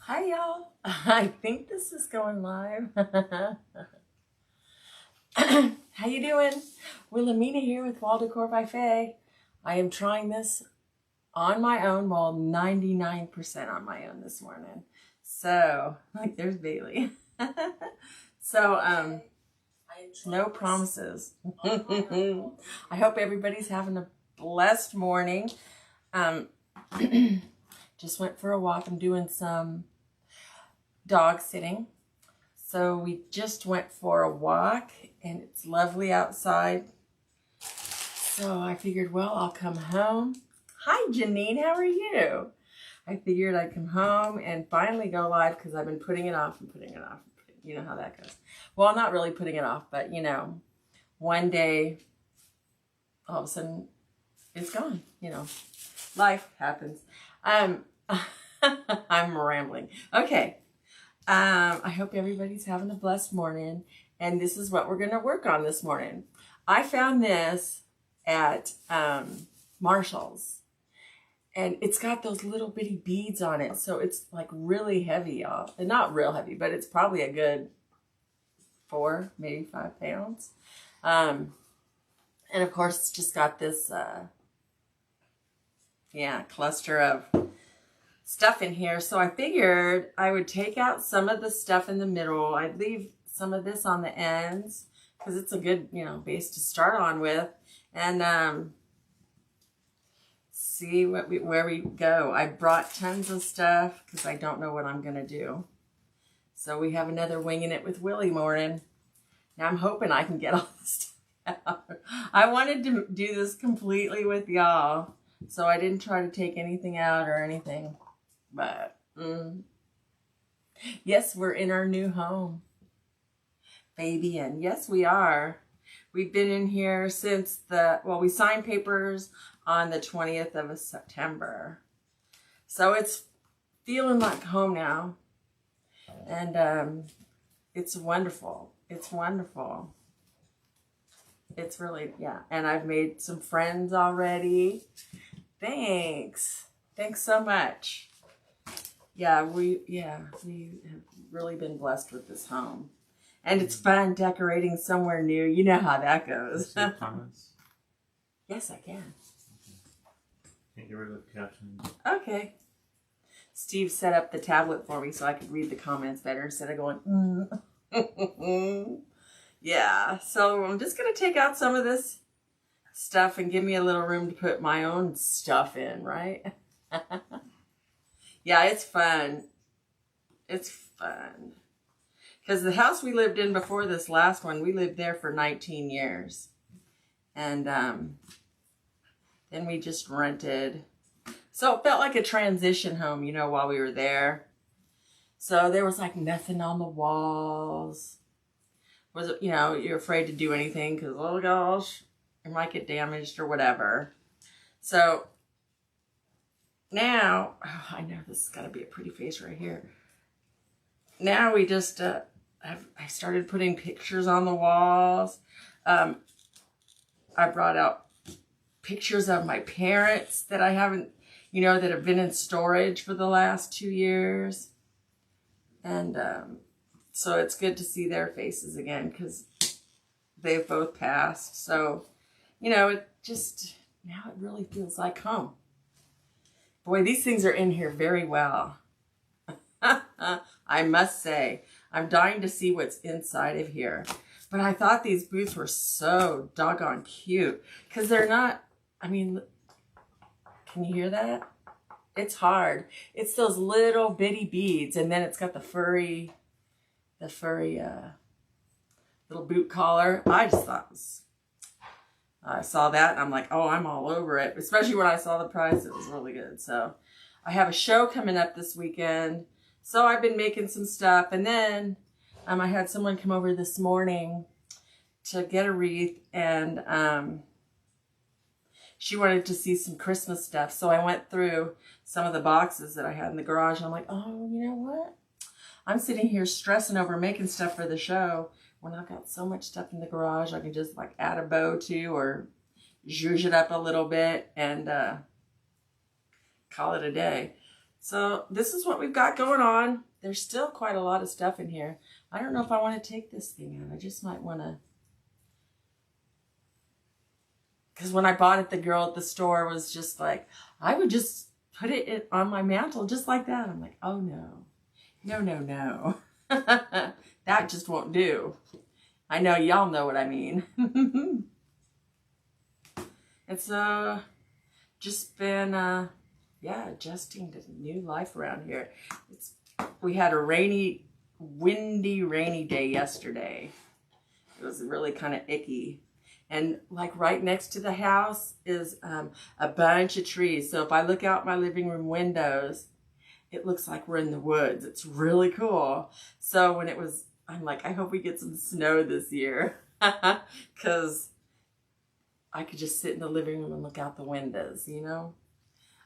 Hi y'all. I think this is going live. How you doing? Wilhelmina here with Wall Decor by Faye. I am trying this on my own, well 99% on my own this morning. So, like there's Bailey. So, no promises. I hope everybody's having a blessed morning. Um, just went for a walk. I'm doing some dog sitting. So we just went for a walk and it's lovely outside. So I figured, well, I'll come home. Hi, Janine, how are you? I figured I'd come home and finally go live because I've been putting it off and putting it off. You know how that goes. Well, not really putting it off, but you know, one day, all of a sudden, it's gone. You know, life happens. I'm rambling. Okay. I hope everybody's having a blessed morning, and this is what we're going to work on this morning. I found this at Marshall's, and it's got those little bitty beads on it, so it's like really heavy, y'all. And not real heavy, but it's probably a good 4, maybe 5 pounds. And of course, it's just got this, cluster of stuff in here. So I figured I would take out some of the stuff in the middle. I'd leave some of this on the ends because it's a good, base to start on with, and see where we go. I brought tons of stuff because I don't know what I'm gonna do. So we have another winging it with Willie morning. Now I'm hoping I can get all this stuff out. I wanted to do this completely with y'all, so I didn't try to take anything out or anything. But yes, we're in our new home, baby, and yes, we are. We've been in here since we signed papers on the 20th of September. So it's feeling like home now. And it's wonderful. It's wonderful. It's really, yeah. And I've made some friends already. Thanks. Thanks so much. Yeah, we have really been blessed with this home. And it's fun decorating somewhere new. You know how that goes. Comments? Yes, I can. Can't get rid of the caption. Okay. Steve set up the tablet for me so I could read the comments better instead of going, Yeah, so I'm just going to take out some of this stuff and give me a little room to put my own stuff in, right? Yeah, it's fun. It's fun. Because the house we lived in before this last one, we lived there for 19 years. And then we just rented. So it felt like a transition home, while we were there. So there was like nothing on the walls. You're afraid to do anything because, oh gosh, it might get damaged or whatever. So now, I know this has got to be a pretty face right here. Now we just, I started putting pictures on the walls. I brought out pictures of my parents that I haven't, that have been in storage for the last 2 years. And so it's good to see their faces again because they've both passed. So, it just, now it really feels like home. Boy, these things are in here very well. I must say, I'm dying to see what's inside of here. But I thought these booths were so doggone cute because they're not, can you hear that? It's hard. It's those little bitty beads, and then it's got the furry little boot collar. I just thought I saw that and I'm like, oh, I'm all over it. Especially when I saw the price, it was really good. So I have a show coming up this weekend. So I've been making some stuff. And then I had someone come over this morning to get a wreath, and she wanted to see some Christmas stuff. So I went through some of the boxes that I had in the garage. And I'm like, oh, you know what? I'm sitting here stressing over making stuff for the show when I've got so much stuff in the garage. I can just like add a bow to or zhuzh it up a little bit and call it a day. So this is what we've got going on. There's still quite a lot of stuff in here. I don't know if I want to take this thing out. I just might want to. Because when I bought it, the girl at the store was just like, I would just put it on my mantle just like that. I'm like, oh no. No, no, no. That just won't do. I know y'all know what I mean. It's just been adjusting to new life around here. We had a windy, rainy day yesterday. It was really kind of icky. And like right next to the house is a bunch of trees. So if I look out my living room windows, it looks like we're in the woods. It's really cool. So when I'm like, I hope we get some snow this year. Because I could just sit in the living room and look out the windows, you know?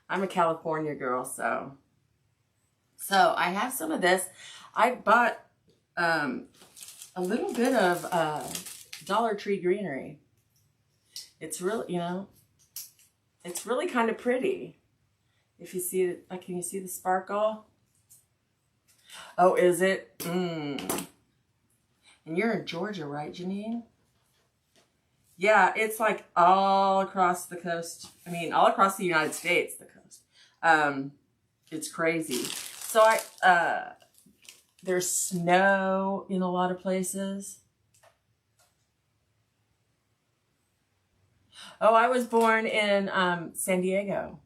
I'm a California girl, so I have some of this. I bought a little bit of Dollar Tree greenery. It's really, it's really kind of pretty. If you see it, can you see the sparkle? Oh, is it? And you're in Georgia, right, Janine? Yeah, it's like all across the coast. I mean, all across the United States, the coast. It's crazy. So there's snow in a lot of places. Oh, I was born in San Diego.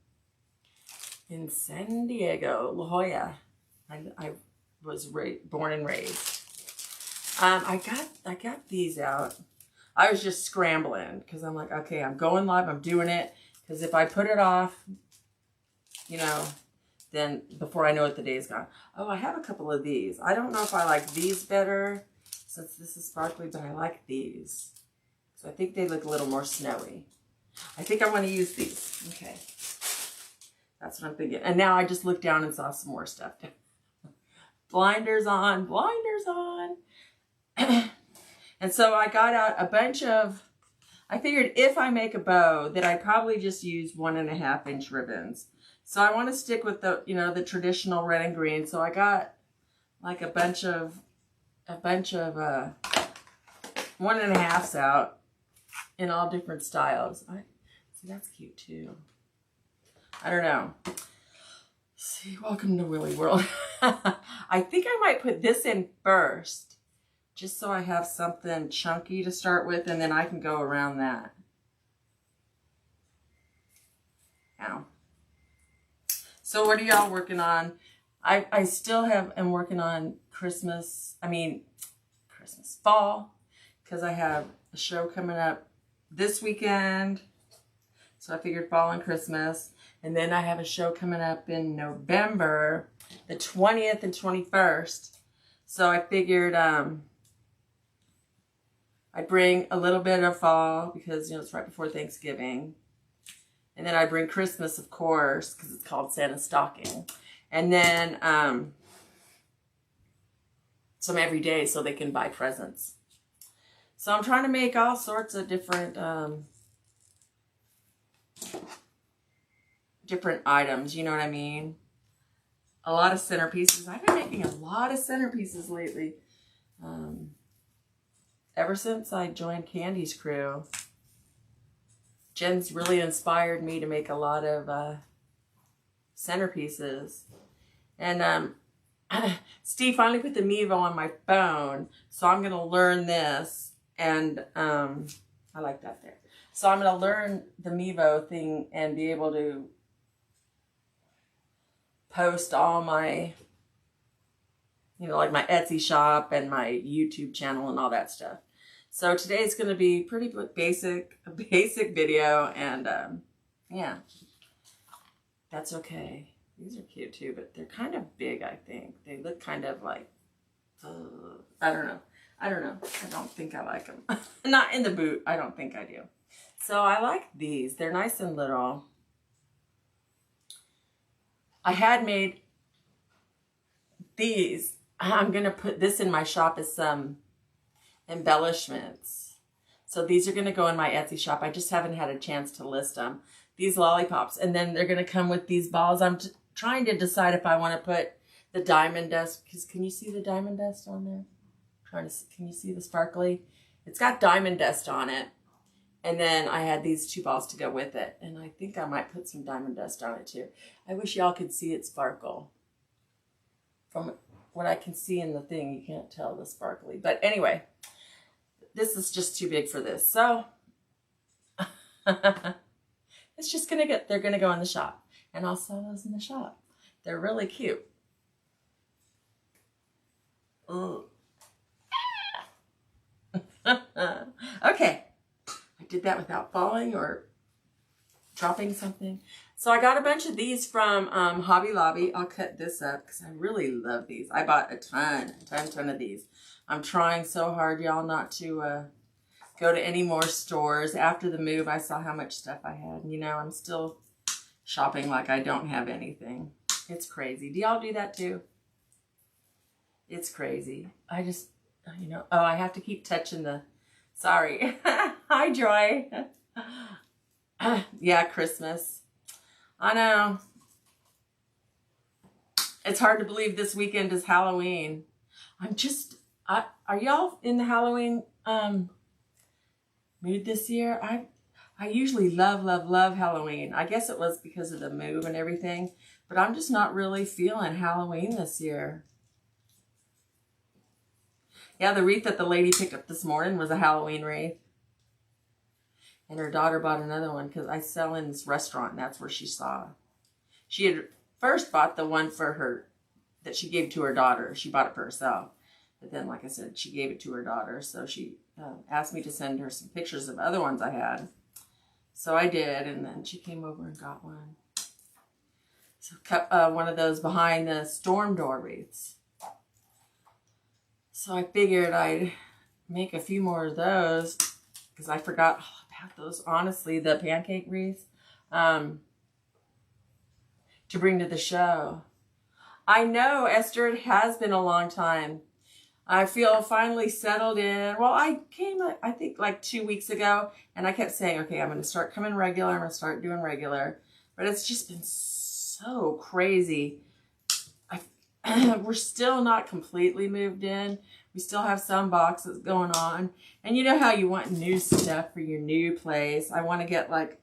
In San Diego, La Jolla. I was born and raised. I got these out. I was just scrambling because I'm like, okay, I'm going live. I'm doing it. Because if I put it off, then before I know it, the day is gone. Oh, I have a couple of these. I don't know if I like these better since this is sparkly, but I like these. So I think they look a little more snowy. I think I want to use these. Okay. That's what I'm thinking. And now I just looked down and saw some more stuff. Blinders on, blinders on. And so I got out a bunch of, I figured if I make a bow that I'd probably just use 1.5 inch ribbons. So I want to stick with the, the traditional red and green. So I got like a bunch of 1.5s out in all different styles. See, that's cute too. I don't know. See, welcome to Willy World. I think I might put this in first. Just so I have something chunky to start with, and then I can go around that. Ow. So what are y'all working on? I still am working on fall, because I have a show coming up this weekend. So I figured fall and Christmas. And then I have a show coming up in November, the 20th and 21st. So I figured I bring a little bit of fall because, it's right before Thanksgiving. And then I bring Christmas, of course, because it's called Santa's Stocking. And then some every day so they can buy presents. So I'm trying to make all sorts of different items, you know what I mean? A lot of centerpieces. I've been making a lot of centerpieces lately. Ever since I joined Candy's crew, Jen's really inspired me to make a lot of centerpieces. And Steve finally put the Mevo on my phone, so I'm going to learn this. And I like that there. So I'm going to learn the Mevo thing and be able to post all my, like my Etsy shop and my YouTube channel and all that stuff. So today's going to be pretty basic video, and yeah, that's okay. These are cute too, but they're kind of big, I think. They look kind of like, I don't know. I don't think I like them. Not in the boot. I don't think I do. So I like these. They're nice and little. I had made these. I'm going to put this in my shop as some embellishments. So these are going to go in my Etsy shop. I just haven't had a chance to list them. These lollipops. And then they're going to come with these balls I'm trying to decide if I want to put the diamond dust, because can you see the diamond dust on there? Can you see the sparkly? It's got diamond dust on it. And then I had these 2 balls to go with it. And I think I might put some diamond dust on it too. I wish y'all could see it sparkle. From what I can see in the thing, you can't tell the sparkly. But anyway, this is just too big for this. So it's just they're gonna go in the shop. And I'll sell those in the shop. They're really cute. Okay. I did that without falling or dropping something. So I got a bunch of these from Hobby Lobby. I'll cut this up because I really love these. I bought a ton of these. I'm trying so hard, y'all, not to go to any more stores. After the move, I saw how much stuff I had. You know, I'm still shopping like I don't have anything. It's crazy. Do y'all do that too? It's crazy. I just, you know, oh, I have to keep touching the, sorry. Hi, Joy. Yeah, Christmas. I know. It's hard to believe this weekend is Halloween. Are y'all in the Halloween mood this year? I usually love Halloween. I guess it was because of the move and everything, but I'm just not really feeling Halloween this year. Yeah, the wreath that the lady picked up this morning was a Halloween wreath. And her daughter bought another one because I sell in this restaurant, and that's where she saw. She had first bought the one for her that she gave to her daughter. She bought it for herself. But then, like I said, she gave it to her daughter. So she asked me to send her some pictures of other ones I had. So I did, and then she came over and got one. So one of those behind the storm door wreaths. So I figured I'd make a few more of those because I forgot all about those. Honestly, the pancake wreaths to bring to the show. I know, Esther, it has been a long time. I feel finally settled in. Well, I came, I think, like 2 weeks ago, and I kept saying, okay, I'm going to start coming regular. I'm going to start doing regular. But it's just been so crazy. We're still not completely moved in. We still have some boxes going on. And you know how you want new stuff for your new place. I want to get like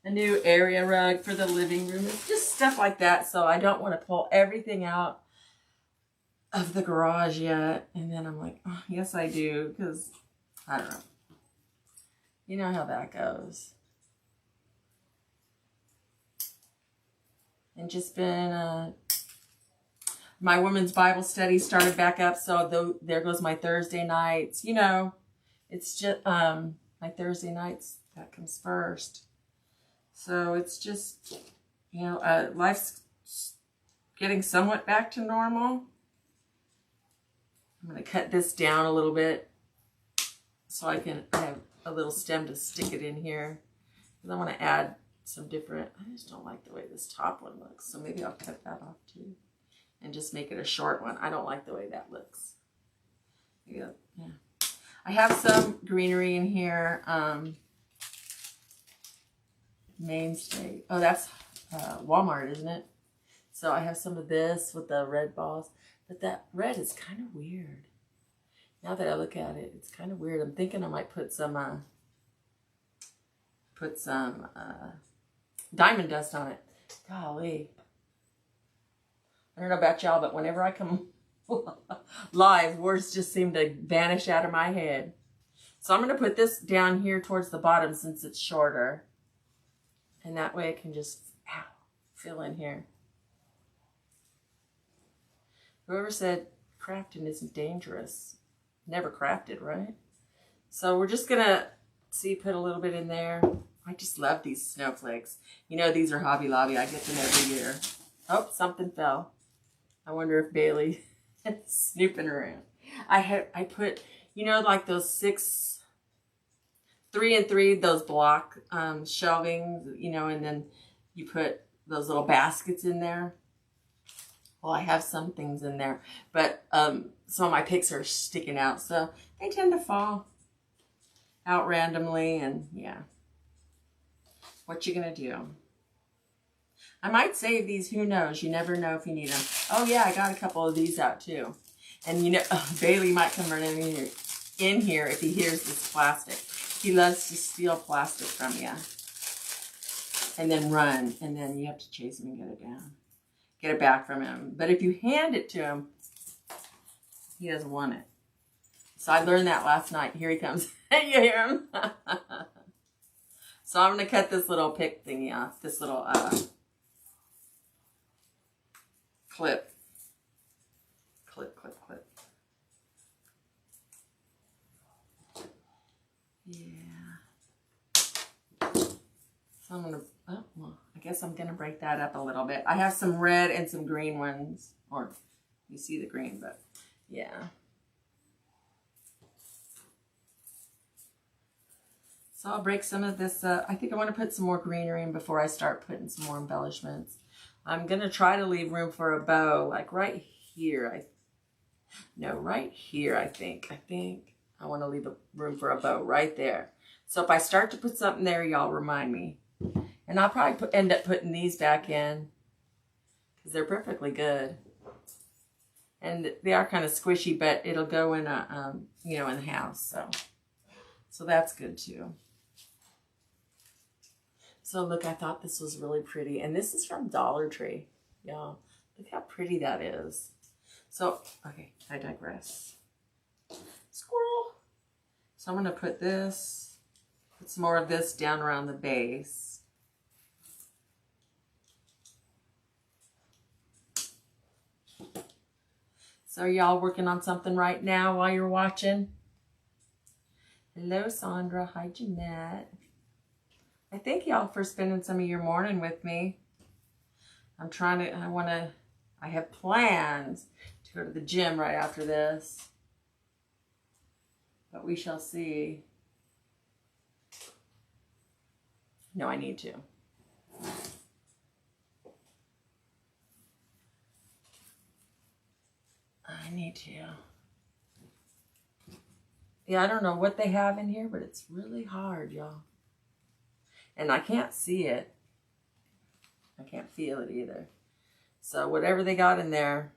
a new area rug for the living room. It's just stuff like that. So I don't want to pull everything out of the garage yet. And then I'm like, oh, yes, I do. Because I don't know. You know how that goes. And just been... my women's Bible study started back up, so there goes my Thursday nights. You know, it's just my Thursday nights, that comes first. So it's just, you know, life's getting somewhat back to normal. I'm going to cut this down a little bit so I have a little stem to stick it in here. Because I want to add some different, I just don't like the way this top one looks, so maybe I'll cut that off too. And just make it a short one. I don't like the way that looks. Yeah. I have some greenery in here. Mainstay. Oh, that's Walmart, isn't it? So I have some of this with the red balls. But that red is kind of weird. Now that I look at it, it's kind of weird. I'm thinking I might put some diamond dust on it. Golly. I don't know about y'all, but whenever I come live, words just seem to vanish out of my head. So I'm going to put this down here towards the bottom since it's shorter. And that way I can just fill in here. Whoever said crafting isn't dangerous, never crafted, right? So we're just going to, put a little bit in there. I just love these snowflakes. You know, these are Hobby Lobby. I get them every year. Oh, something fell. I wonder if Bailey is snooping around. I put, you know, like those 3 and 3, those block shelving, you know, and then you put those little baskets in there. Well, I have some things in there, but some of my picks are sticking out, so they tend to fall out randomly, and yeah. What you gonna do? I might save these. Who knows? You never know if you need them. Oh, yeah, I got a couple of these out, too. And, you know, Bailey might come running in here if he hears this plastic. He loves to steal plastic from you. And then run. And then you have to chase him and get it down. Get it back from him. But if you hand it to him, he doesn't want it. So I learned that last night. Here he comes. You hear him? So I'm going to cut this little pick thingy off. This little clip. Clip. Yeah. So I'm going to, oh, well, I guess I'm going to break that up a little bit. I have some red and some green ones. Or you see the green, but yeah. So I'll break some of this up. I think I want to put some more greenery in before I start putting some more embellishments. I'm going to try to leave room for a bow, like right here. Right here, I think. I want to leave room for a bow right there. So if I start to put something there, y'all remind me. And I'll probably end up putting these back in because they're perfectly good. And they are kind of squishy, but it'll go in a, you know, in the house. So that's good too. So look, I thought this was really pretty. And this is from Dollar Tree. Y'all, look how pretty that is. So, okay, I digress. Squirrel. So I'm going to put some more of this down around the base. So are y'all working on something right now while you're watching? Hello, Sandra. Hi, Jeanette. I thank y'all for spending some of your morning with me. I have plans to go to the gym right after this. But we shall see. No, I need to. Yeah, I don't know what they have in here, but it's really hard, y'all. And I can't see it. I can't feel it either. So whatever they got in there,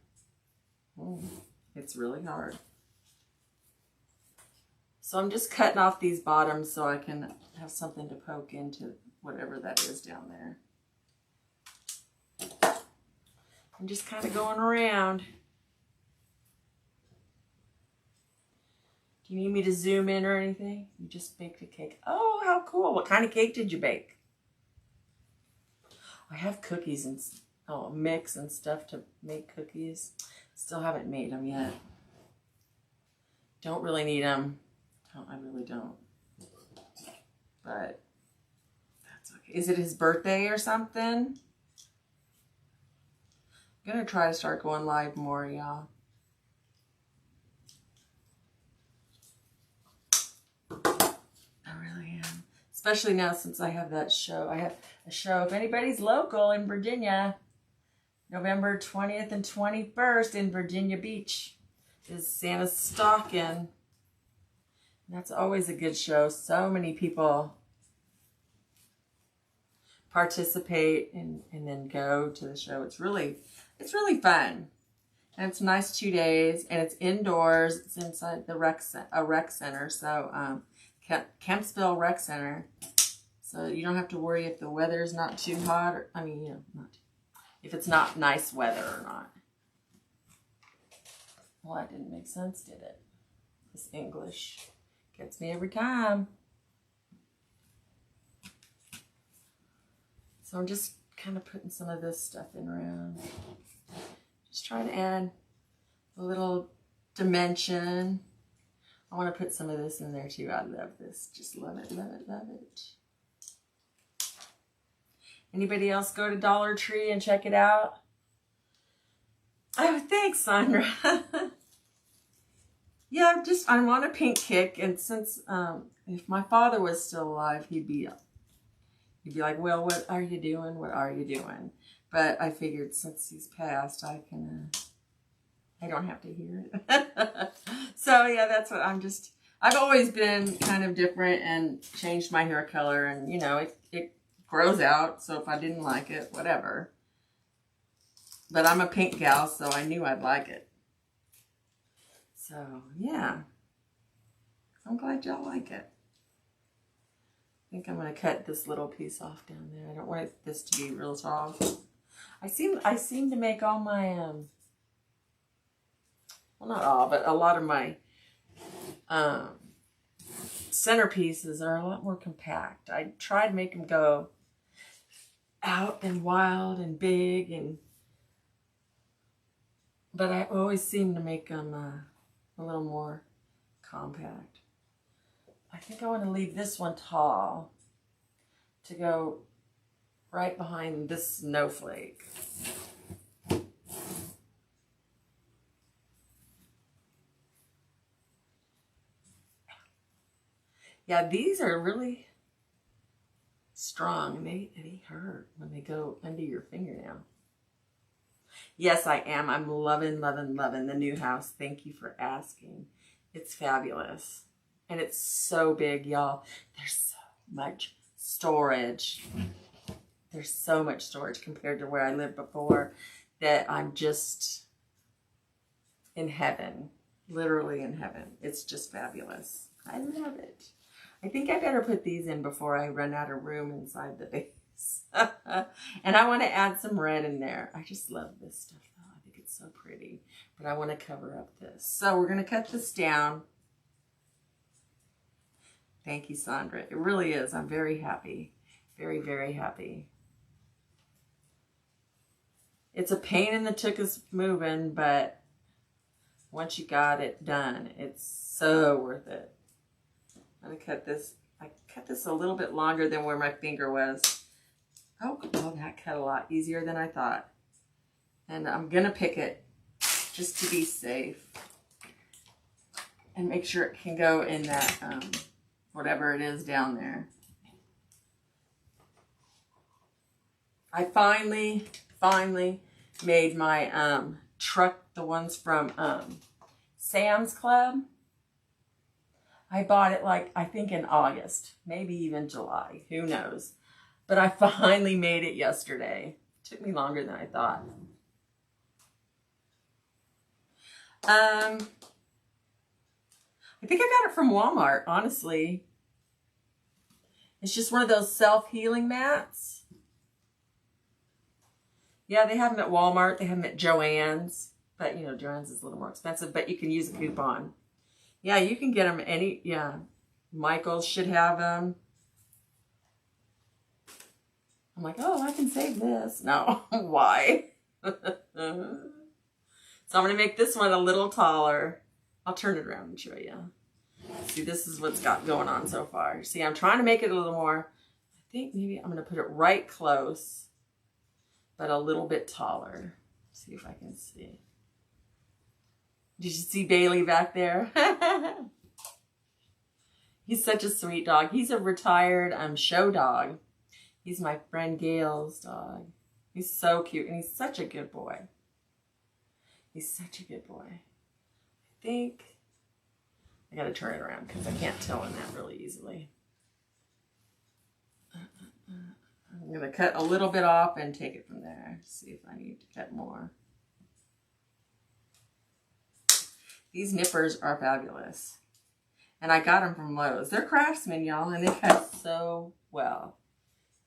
it's really hard. So I'm just cutting off these bottoms so I can have something to poke into whatever that is down there. I'm just kind of going around. Do you need me to zoom in or anything? You just baked a cake. Oh, how cool. What kind of cake did you bake? I have cookies and a mix and stuff to make cookies. Still haven't made them yet. Don't really need them. I really don't. But that's okay. Is it his birthday or something? I'm going to try to start going live more, y'all. Especially now since I have that show. I have a show, if anybody's local in Virginia, November 20th and 21st in Virginia Beach is Santa's Stocking. That's always a good show. So many people participate and then go to the show. It's really fun. And it's nice 2 days. And it's indoors. It's inside the rec center. So, Kempsville Rec Center, so you don't have to worry if the weather's not too hot, or, I mean, you know, if it's not nice weather or not. Well, that didn't make sense, did it? This English gets me every time. So I'm just kind of putting some of this stuff in around. Just trying to add a little dimension. I want to put some of this in there too. I love this. Just love it, love it, love it. Anybody else go to Dollar Tree and check it out? Oh, thanks, Sandra. Yeah, I'm on a pink kick. And since, if my father was still alive, he'd be like, well, what are you doing? What are you doing? But I figured since he's passed, I don't have to hear it. So yeah, that's what I've always been kind of different and changed my hair color, and you know, it grows out. So if I didn't like it, whatever. But I'm a pink gal, so I knew I'd like it. So, yeah. I'm glad y'all like it. I think I'm going to cut this little piece off down there. I don't want this to be real tall. I seem to make all my, well, not all, but a lot of my centerpieces are a lot more compact. I tried to make them go out and wild and big, but I always seem to make them a little more compact. I think I want to leave this one tall to go right behind this snowflake. Yeah, these are really strong. They hurt when they go under your fingernail. Yes, I am. I'm loving, loving, loving the new house. Thank you for asking. It's fabulous. And it's so big, y'all. There's so much storage. There's so much storage compared to where I lived before that I'm just in heaven. Literally in heaven. It's just fabulous. I love it. I think I better put these in before I run out of room inside the vase. And I want to add some red in there. I just love this stuff though. I think it's so pretty. But I want to cover up this. So we're going to cut this down. Thank you, Sandra. It really is. I'm very happy. Very, very happy. It's a pain in the tuchus moving, but once you got it done, it's so worth it. I'm going to cut this. I cut this a little bit longer than where my finger was. Oh, that cut a lot easier than I thought. And I'm going to pick it just to be safe. And make sure it can go in that, whatever it is down there. I finally made my truck, the ones from Sam's Club. I bought it like, I think in August, maybe even July, who knows. But I finally made it yesterday. It took me longer than I thought. I think I got it from Walmart, honestly. It's just one of those self-healing mats. Yeah, they have them at Walmart. They have them at Joann's. But, you know, Joann's is a little more expensive, but you can use a coupon. Yeah, you can get them any, yeah. Michael's should have them. I'm like, oh, I can save this. No, why? So I'm going to make this one a little taller. I'll turn it around and show you. See, this is what's got going on so far. See, I'm trying to make it a little more, I think maybe I'm going to put it right close, but a little bit taller. See if I can see. Did you see Bailey back there? He's such a sweet dog. He's a retired show dog. He's my friend Gail's dog. He's so cute, and he's such a good boy. He's such a good boy. I think I got to turn it around because I can't tell in that really easily. I'm going to cut a little bit off and take it from there. See if I need to cut more. These nippers are fabulous. And I got them from Lowe's. They're Craftsman, y'all, and they cut so well.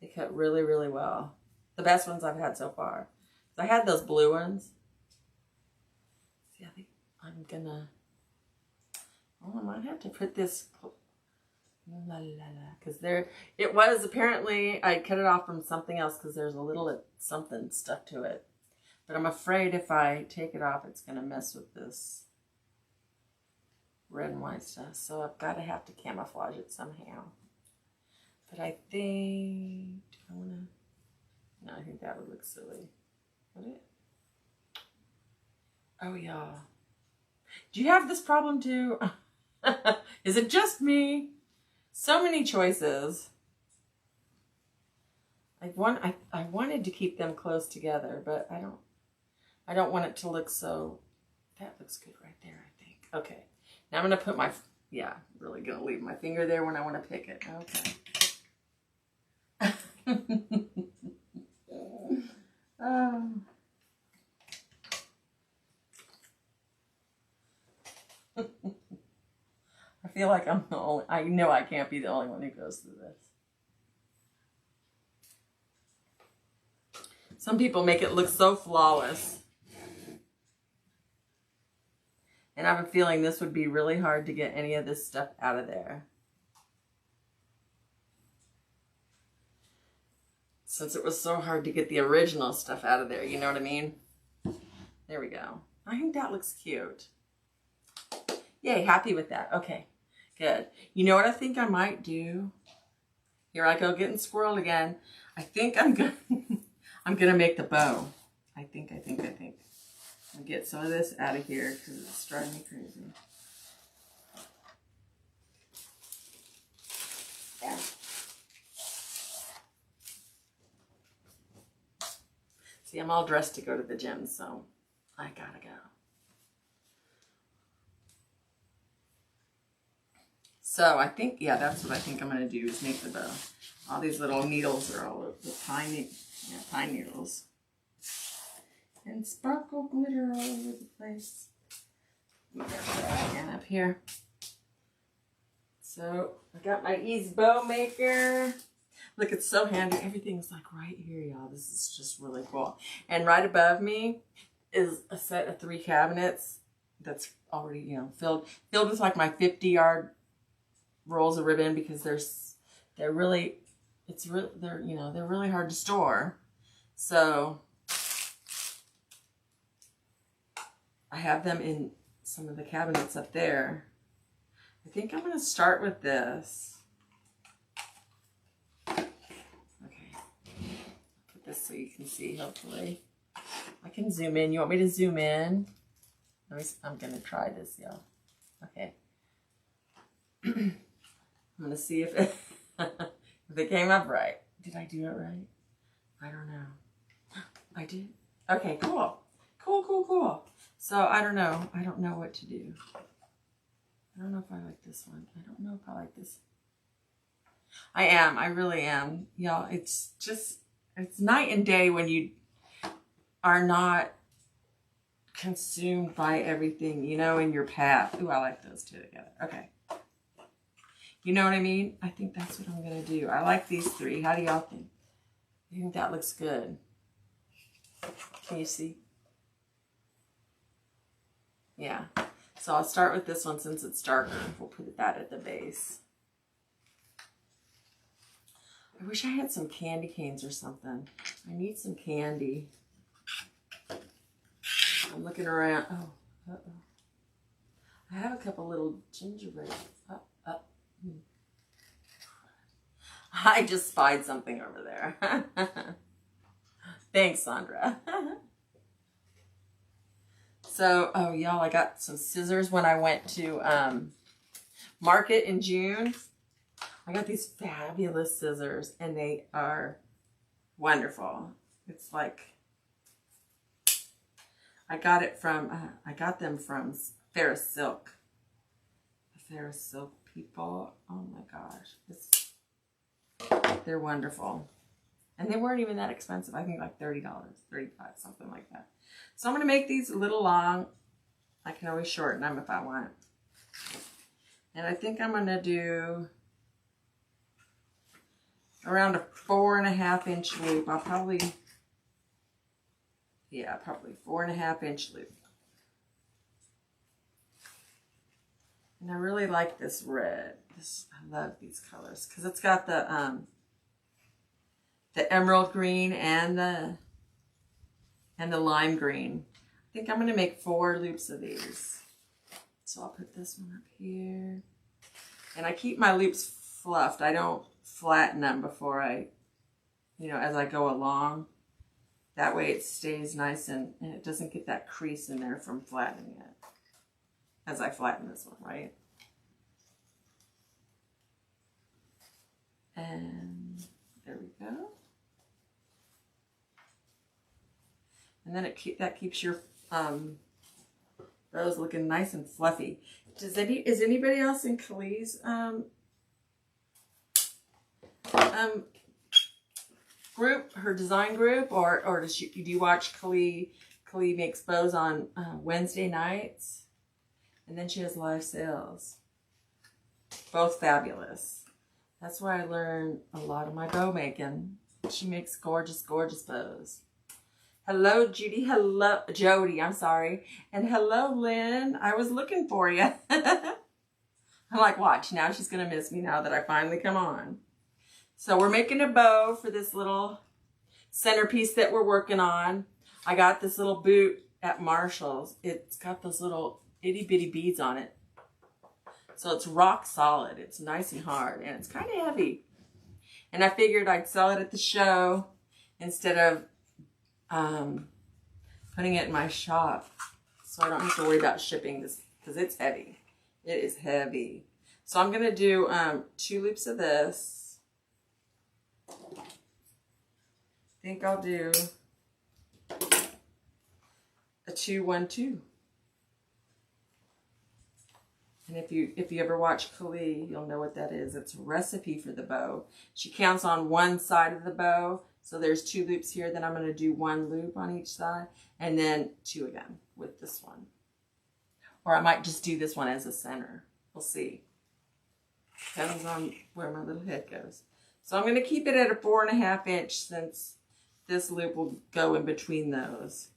They cut really, really well. The best ones I've had so far. I had those blue ones. See, I think I'm gonna... Oh, I might have to put this... Because there... It was apparently... I cut it off from something else because there's a little something stuck to it. But I'm afraid if I take it off, it's going to mess with this red and white stuff. So I've got to have to camouflage it somehow. But I think... I want to... No, I think that would look silly. Would it? Oh, yeah. Do you have this problem too? Is it just me? So many choices. I wanted to keep them close together, but I don't want it to look so... That looks good right there, I think. Okay. Now I'm going to put my... Yeah, really going to leave my finger there when I want to pick it. Okay. feel like I'm the only, I know I can't be the only one who goes through this. Some people make it look so flawless. And I have a feeling this would be really hard to get any of this stuff out of there. Since it was so hard to get the original stuff out of there, you know what I mean? There we go. I think that looks cute. Yay, happy with that. Okay, good. You know what I think I might do? Here I go getting squirreled again. I think I'm gonna I'm gonna make the bow. I think. I'll get some of this out of here because it's driving me crazy. Yeah. See, I'm all dressed to go to the gym, so I gotta go. So I think, yeah, that's what I think I'm gonna do is make the bow. All these little needles are all over the pine needles. And sparkle glitter all over the place. Get that again up here. So I got my Ease Bow Maker. Look, it's so handy. Everything's like right here, y'all. This is just really cool. And right above me is a set of 3 cabinets that's already, you know, filled with like my 50-yard rolls of ribbon because they're really hard to store. So I have them in some of the cabinets up there. I think I'm going to start with this. Okay. Put this so you can see, hopefully. I can zoom in. You want me to zoom in? I'm going to try this, y'all. Okay. I'm going to see if it came up right. Did I do it right? I don't know. I did? Okay, cool. Cool. So I don't know. I don't know what to do. I don't know if I like this one. I don't know if I like this. I really am. Y'all, it's night and day when you are not consumed by everything, you know, in your path. Ooh, I like those two together. Okay. You know what I mean? I think that's what I'm going to do. I like these 3. How do y'all think? I think that looks good. Can you see? Yeah. So I'll start with this one since it's darker. We'll put that at the base. I wish I had some candy canes or something. I need some candy. I'm looking around. Oh, I have a couple little gingerbread. I just spied something over there. Thanks, Sandra. So, oh, y'all, I got some scissors when I went to Market in June. I got these fabulous scissors, and they are wonderful. It's like, I got them from Ferris Silk. The Ferris Silk people. Oh my gosh. They're wonderful. And they weren't even that expensive. I think like $30, $35, something like that. So I'm going to make these a little long. I can always shorten them if I want. And I think I'm going to do around a 4.5-inch loop. I'll probably 4.5-inch loop. And I really like this red. I love these colors because it's got the emerald green and the lime green. I think I'm going to make 4 loops of these. So I'll put this one up here. And I keep my loops fluffed. I don't flatten them before as I go along. That way it stays nice and it doesn't get that crease in there from flattening it. As I flatten this one, right? And there we go. And then that keeps your bows looking nice and fluffy. Is anybody else in Kalee's group, her design group, or do you watch Kalee? Kalee makes bows on Wednesday nights, and then she has live sales. Both fabulous. That's where I learned a lot of my bow making. She makes gorgeous, gorgeous bows. Hello, Judy. Hello, Jody. I'm sorry. And hello, Lynn. I was looking for you. I'm like, watch. Now she's going to miss me now that I finally come on. So we're making a bow for this little centerpiece that we're working on. I got this little boot at Marshall's. It's got those little itty bitty beads on it. So it's rock solid. It's nice and hard and it's kind of heavy. And I figured I'd sell it at the show instead of putting it in my shop. So I don't have to worry about shipping this because it's heavy. It is heavy. So I'm going to do 2 loops of this. I think I'll do a 2, 1, 2. And if you ever watch Kali, you'll know what that is. It's a recipe for the bow. She counts on one side of the bow. So there's 2 loops here. Then I'm going to do 1 loop on each side. And then 2 again with this one. Or I might just do this one as a center. We'll see. Depends on where my little head goes. So I'm going to keep it at a 4.5 inch since this loop will go in between those.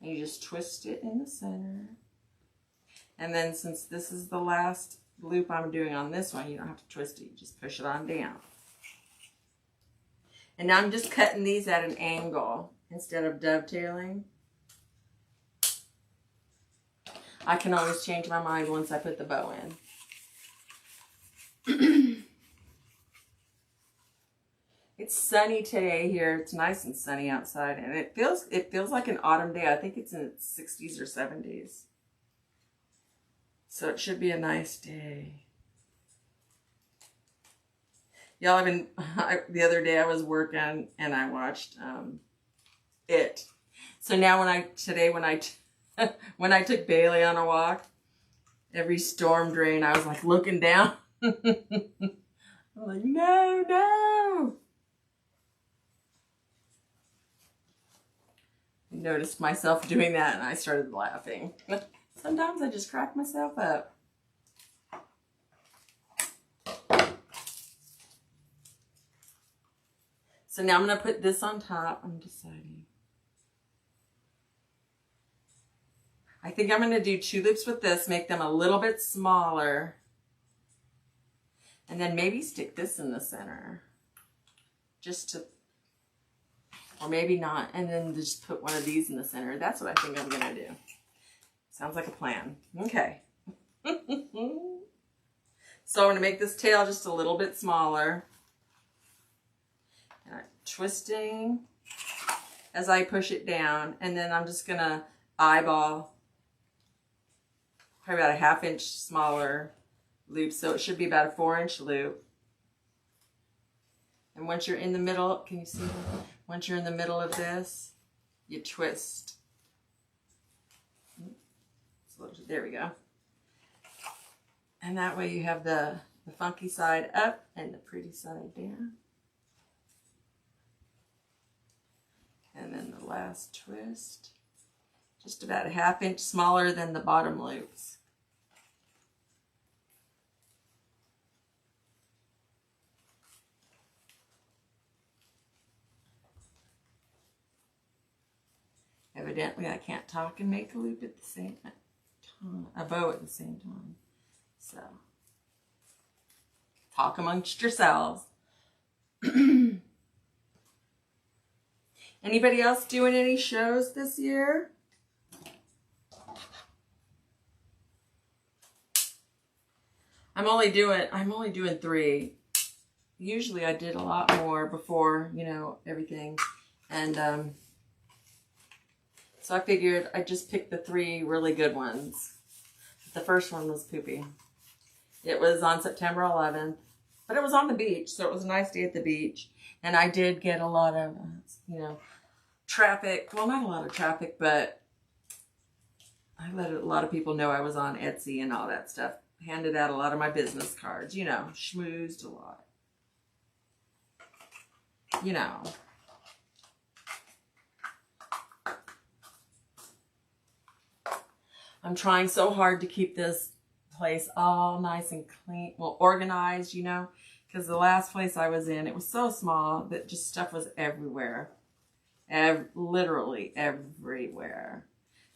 And you just twist it in the center. And then since this is the last loop I'm doing on this one, you don't have to twist it. You just push it on down. And now I'm just cutting these at an angle instead of dovetailing. I can always change my mind once I put the bow in. It's sunny today here. It's nice and sunny outside, and it feels like an autumn day. I think it's in its 60s or 70s. So it should be a nice day. Y'all, the other day I was working and I watched It. So now when I took Bailey on a walk, every storm drain, I was like looking down. I'm like, no. I noticed myself doing that and I started laughing. Sometimes I just crack myself up. So now I'm going to put this on top. I'm deciding. I think I'm going to do 2 loops with this, make them a little bit smaller. And then maybe stick this in the center. Or maybe not. And then just put one of these in the center. That's what I think I'm going to do. Sounds like a plan. Okay. So I'm going to make this tail just a little bit smaller. And I'm twisting as I push it down. And then I'm just going to eyeball probably about a 1/2 inch smaller loop. So it should be about a 4-inch loop. And once you're in the middle, can you see that? Once you're in the middle of this, you twist. So there we go. And that way you have the funky side up and the pretty side down. And then the last twist, just about a 1/2 inch smaller than the bottom loops. Evidently, I can't talk and make a loop at the same time, a bow at the same time. So, talk amongst yourselves. Anybody else doing any shows this year? I'm only doing 3. Usually I did a lot more before, everything. And so I figured I'd just pick the 3 really good ones. The first one was poopy. It was on September 11th, but it was on the beach, so it was a nice day at the beach. And I did get a lot of, traffic. Well, not a lot of traffic, but I let a lot of people know I was on Etsy and all that stuff. Handed out a lot of my business cards, schmoozed a lot. I'm trying so hard to keep this place all nice and clean, well, organized, you know, because the last place I was in, it was so small that just stuff was everywhere. Literally everywhere.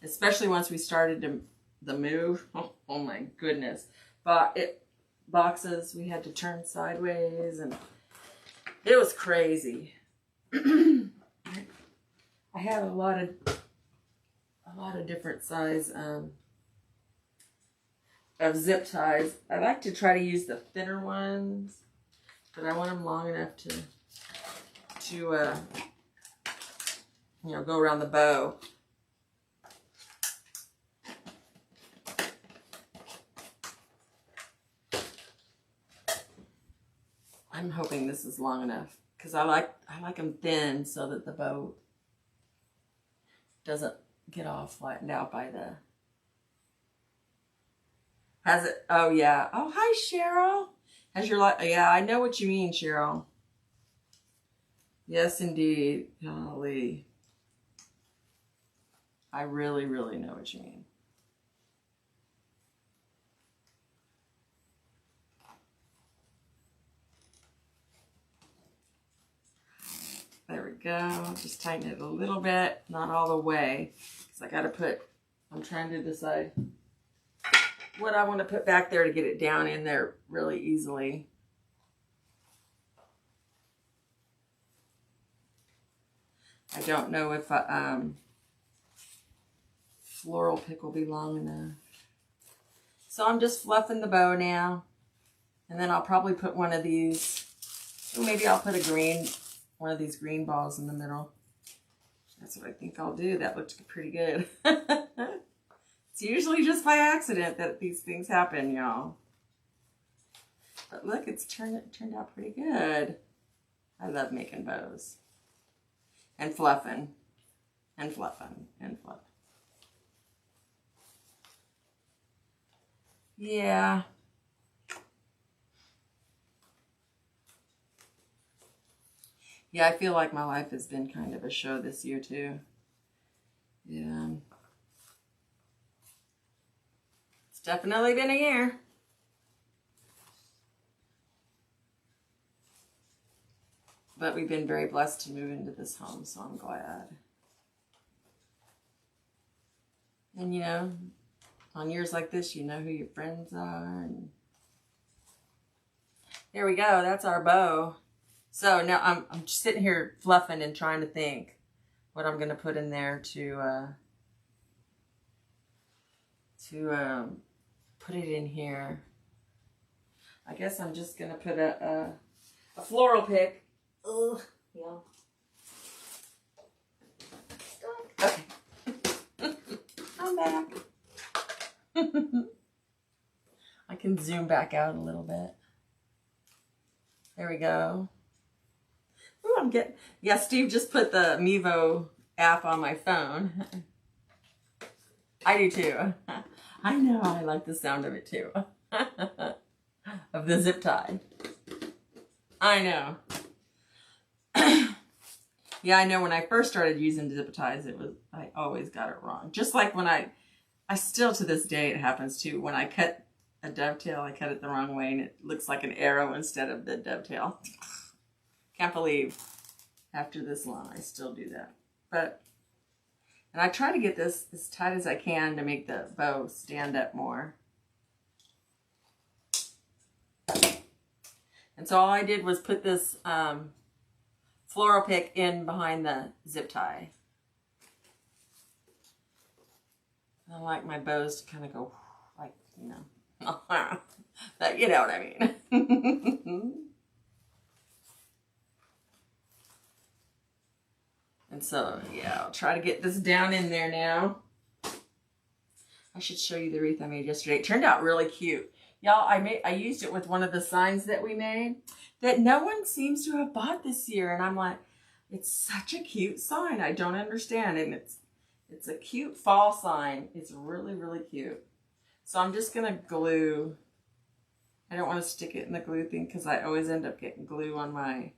Especially once we started the move. Oh my goodness. Boxes we had to turn sideways, and it was crazy. I had a lot of different size of zip ties. I like to try to use the thinner ones, but I want them long enough to you know, go around the bow. I'm hoping this is long enough because I like them thin so that the bow doesn't get all flattened out by the. Has it? Oh yeah. Oh hi Cheryl. Has your Yeah, I know what you mean, Cheryl. Yes, indeed. Golly. I really, really know what you mean. There we go. Just tighten it a little bit, not all the way, because I got to put, I'm trying to decide what I want to put back there to get it down in there really easily. I don't know if floral pick will be long enough. So I'm just fluffing the bow now. And then I'll probably put one of these, or maybe I'll put one of these green balls in the middle. That's what I think I'll do. That looked pretty good. It's usually just by accident that these things happen, y'all. But look, it turned out pretty good. I love making bows. And fluffing. And fluffing. And fluffing. Yeah. Yeah, I feel like my life has been kind of a show this year too. Yeah. It's definitely been a year. But we've been very blessed to move into this home, so I'm glad. And you know, on years like this, you know who your friends are. And there we go. That's our bow. So now I'm just sitting here fluffing and trying to think what I'm going to put in there to put it in here. I guess I'm just going to put a floral pick. Ugh, yeah. Okay. I'm back. I can zoom back out a little bit. There we go. Ooh, I'm getting, yeah, Steve just put the Mevo app on my phone. I do too. I know, I like the sound of it too. Of the zip tie. I know. Yeah, I know when I first started using zip ties, I always got it wrong. Just like when I still to this day, it happens too. When I cut a dovetail, I cut it the wrong way and it looks like an arrow instead of the dovetail. Can't believe after this long, I still do that. And I try to get this as tight as I can to make the bow stand up more. And so all I did was put this floral pick in behind the zip tie. I like my bows to kind of go like, you know, but you know what I mean. And so, yeah, I'll try to get this down in there now. I should show you the wreath I made yesterday. It turned out really cute. Y'all, I used it with one of the signs that we made that no one seems to have bought this year. And I'm like, it's such a cute sign. I don't understand. And it's a cute fall sign. It's really, really cute. So I'm just going to glue. I don't want to stick it in the glue thing because I always end up getting glue on my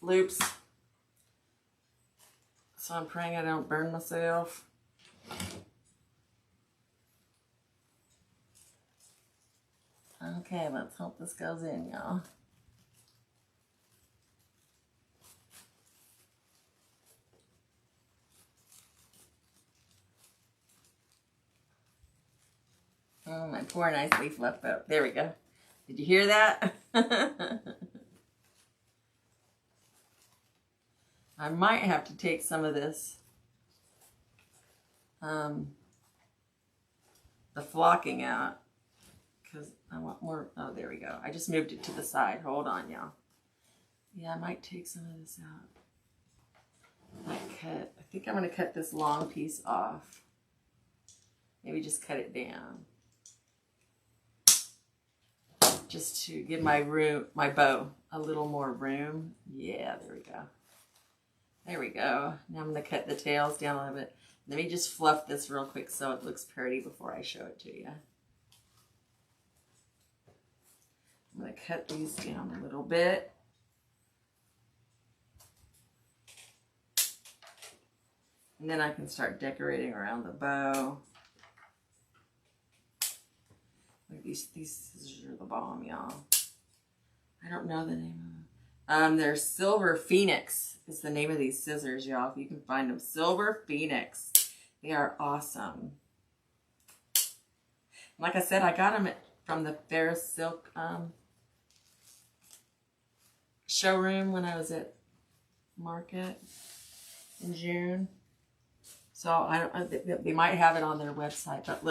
loops. So I'm praying I don't burn myself. Okay, let's hope this goes in, y'all. Oh, my poor nice leaf left up. There we go. Did you hear that? I might have to take some of this, the flocking out, because I want more. Oh, there we go. I just moved it to the side. Hold on, y'all. Yeah, I might take some of this out. I think I'm going to cut this long piece off. Maybe just cut it down. Just to give my bow a little more room. Yeah, there we go. There we go. Now I'm going to cut the tails down a little bit. Let me just fluff this real quick so it looks pretty before I show it to you. I'm going to cut these down a little bit. And then I can start decorating around the bow. Like these scissors are the bomb, y'all. I don't know the name of them. They're Silver Phoenix is the name of these scissors, y'all. If you can find them. Silver Phoenix. They are awesome. Like I said, I got them from the Ferris Silk showroom when I was at Market in June. So I don't. They might have it on their website, but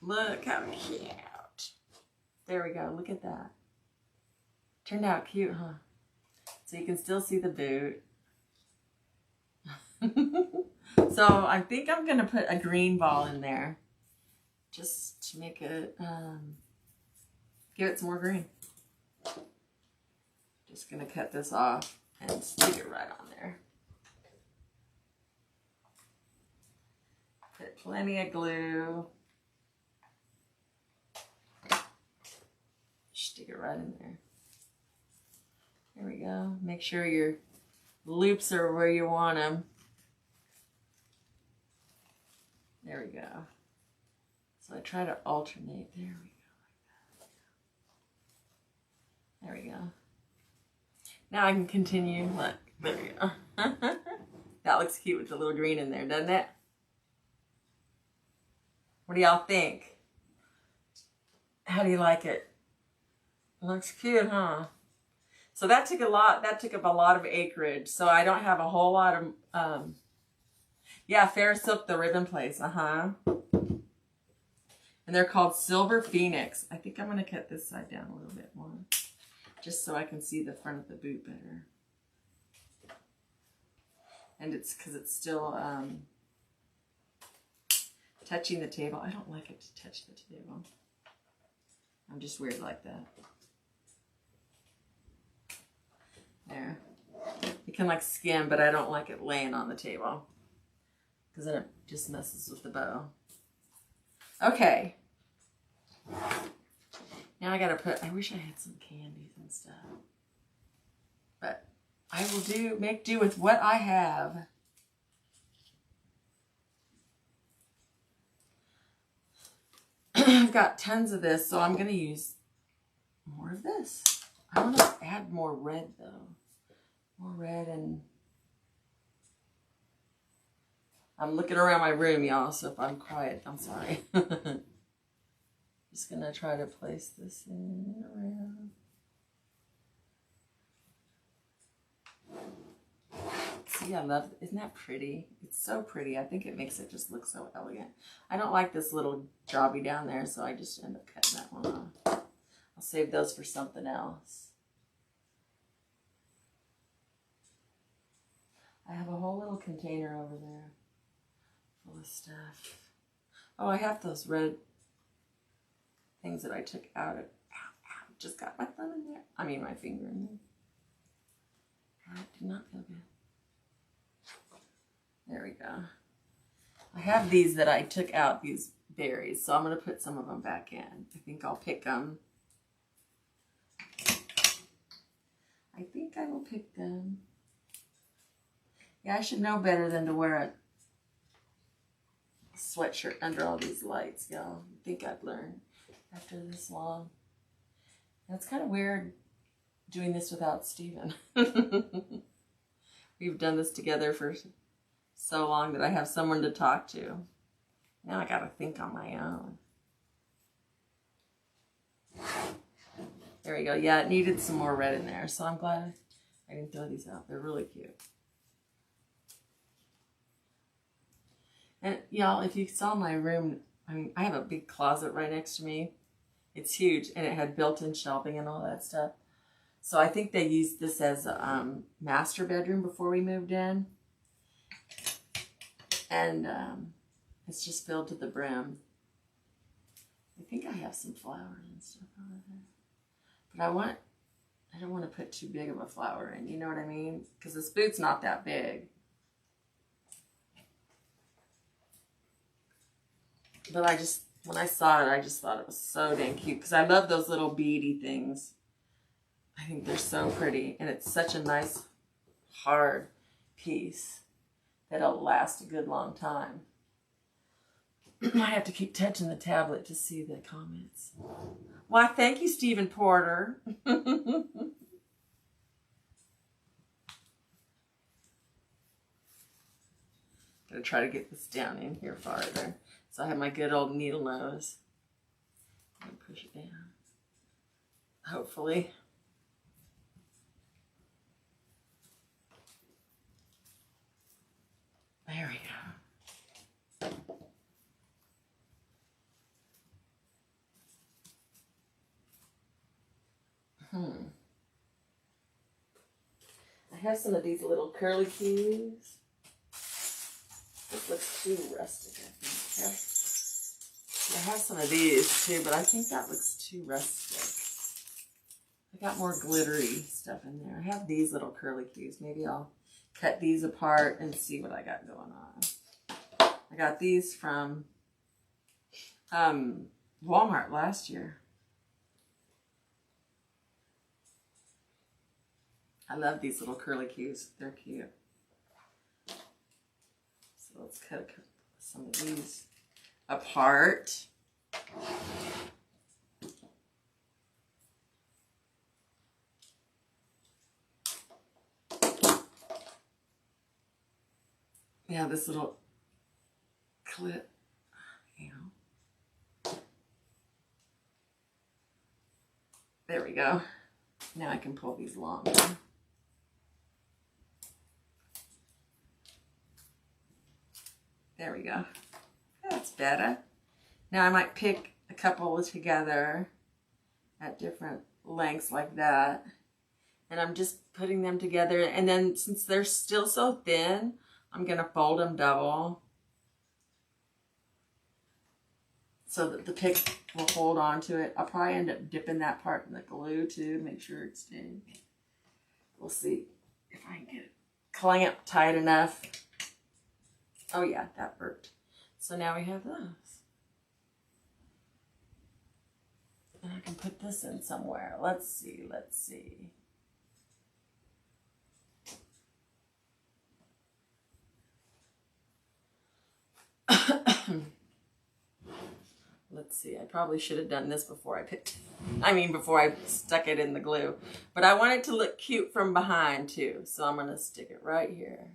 look how cute. There we go. Look at that. Turned out cute, huh? So you can still see the boot. So I think I'm gonna put a green ball in there, just to make it give it some more green. Just gonna cut this off and stick it right on there. Put plenty of glue. Stick it right in there. There we go. Make sure your loops are where you want them. There we go. So I try to alternate. There we go. There we go. Now I can continue. Look, there we go. That looks cute with the little green in there, doesn't it? What do y'all think? How do you like it? It looks cute, huh? So that took up a lot of acreage. So I don't have a whole lot of, yeah, Ferris Silk, the ribbon place, And they're called Silver Phoenix. I think I'm going to cut this side down a little bit more, just so I can see the front of the boot better. And it's because it's still touching the table. I don't like it to touch the table. I'm just weird like that. There. You can like skim, but I don't like it laying on the table, because then it just messes with the bow. Okay. Now I gotta put, I wish I had some candies and stuff. But I will make do with what I have. I've got tons of this, so I'm gonna use more of this. I want to add more red though. More red, and I'm looking around my room, y'all, so if I'm quiet, I'm sorry. Just gonna try to place this in around. See, I love, isn't that pretty? It's so pretty. I think it makes it just look so elegant. I don't like this little jobby down there, so I just end up cutting that one off. I'll save those for something else. I have a whole little container over there full of stuff. Oh, I have those red things that I took out of, just got my thumb in there. I mean, my finger in there. That did not feel good. There we go. I have these that I took out, these berries, so I'm going to put some of them back in. I think I'll pick them. I think I will pick them. Yeah, I should know better than to wear a sweatshirt under all these lights, y'all. I think I'd learn. after this long. And it's kind of weird doing this without Steven. We've done this together for so long that I have someone to talk to. Now I gotta think on my own. There we go. Yeah, it needed some more red in there, so I'm glad I didn't throw these out. They're really cute. And y'all, if you saw my room, I have a big closet right next to me. It's huge, and it had built-in shelving and all that stuff. So I think they used this as a master bedroom before we moved in. And it's just filled to the brim. I think I have some flowers and stuff over there. But I don't want to put too big of a flower in, you know what I mean? Because this boot's not that big. But when I saw it, I just thought it was so dang cute. Because I love those little beady things. I think they're so pretty. And it's such a nice, hard piece that'll last a good long time. I have to keep touching the tablet to see the comments. Why, thank you, Stephen Porter. Gonna try to get this down in here farther. So I have my good old needle nose. I'm gonna push it down. Hopefully. There we go. I have some of these little curly cues. This looks too rustic, I think. I have some of these too, but I think that looks too rustic. I got more glittery stuff in there. I have these little curly cues. Maybe I'll cut these apart and see what I got going on. I got these from Walmart last year. I love these little curly cues. They're cute. So let's cut some of these apart. Yeah, this little clip. There we go. Now I can pull these longer. There we go. That's better. Now I might pick a couple together at different lengths like that. And I'm just putting them together. And then since they're still so thin, I'm going to fold them double so that the pick will hold on to it. I'll probably end up dipping that part in the glue too to make sure it's staying. We'll see if I can get it clamped tight enough. Oh yeah, that worked. So now we have those. And I can put this in somewhere. Let's see. Let's see, I probably should have done this before I stuck it in the glue. But I want it to look cute from behind too. So I'm gonna stick it right here.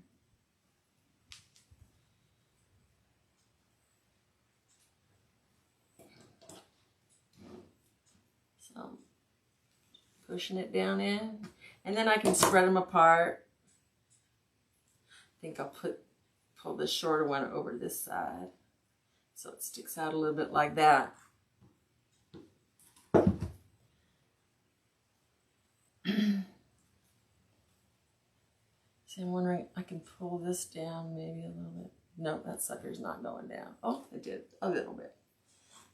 So pushing it down in. And then I can spread them apart. I think I'll pull this shorter one over this side so it sticks out a little bit like that. So I'm wondering, I can pull this down maybe a little bit. No, that sucker's not going down. Oh, it did a little bit.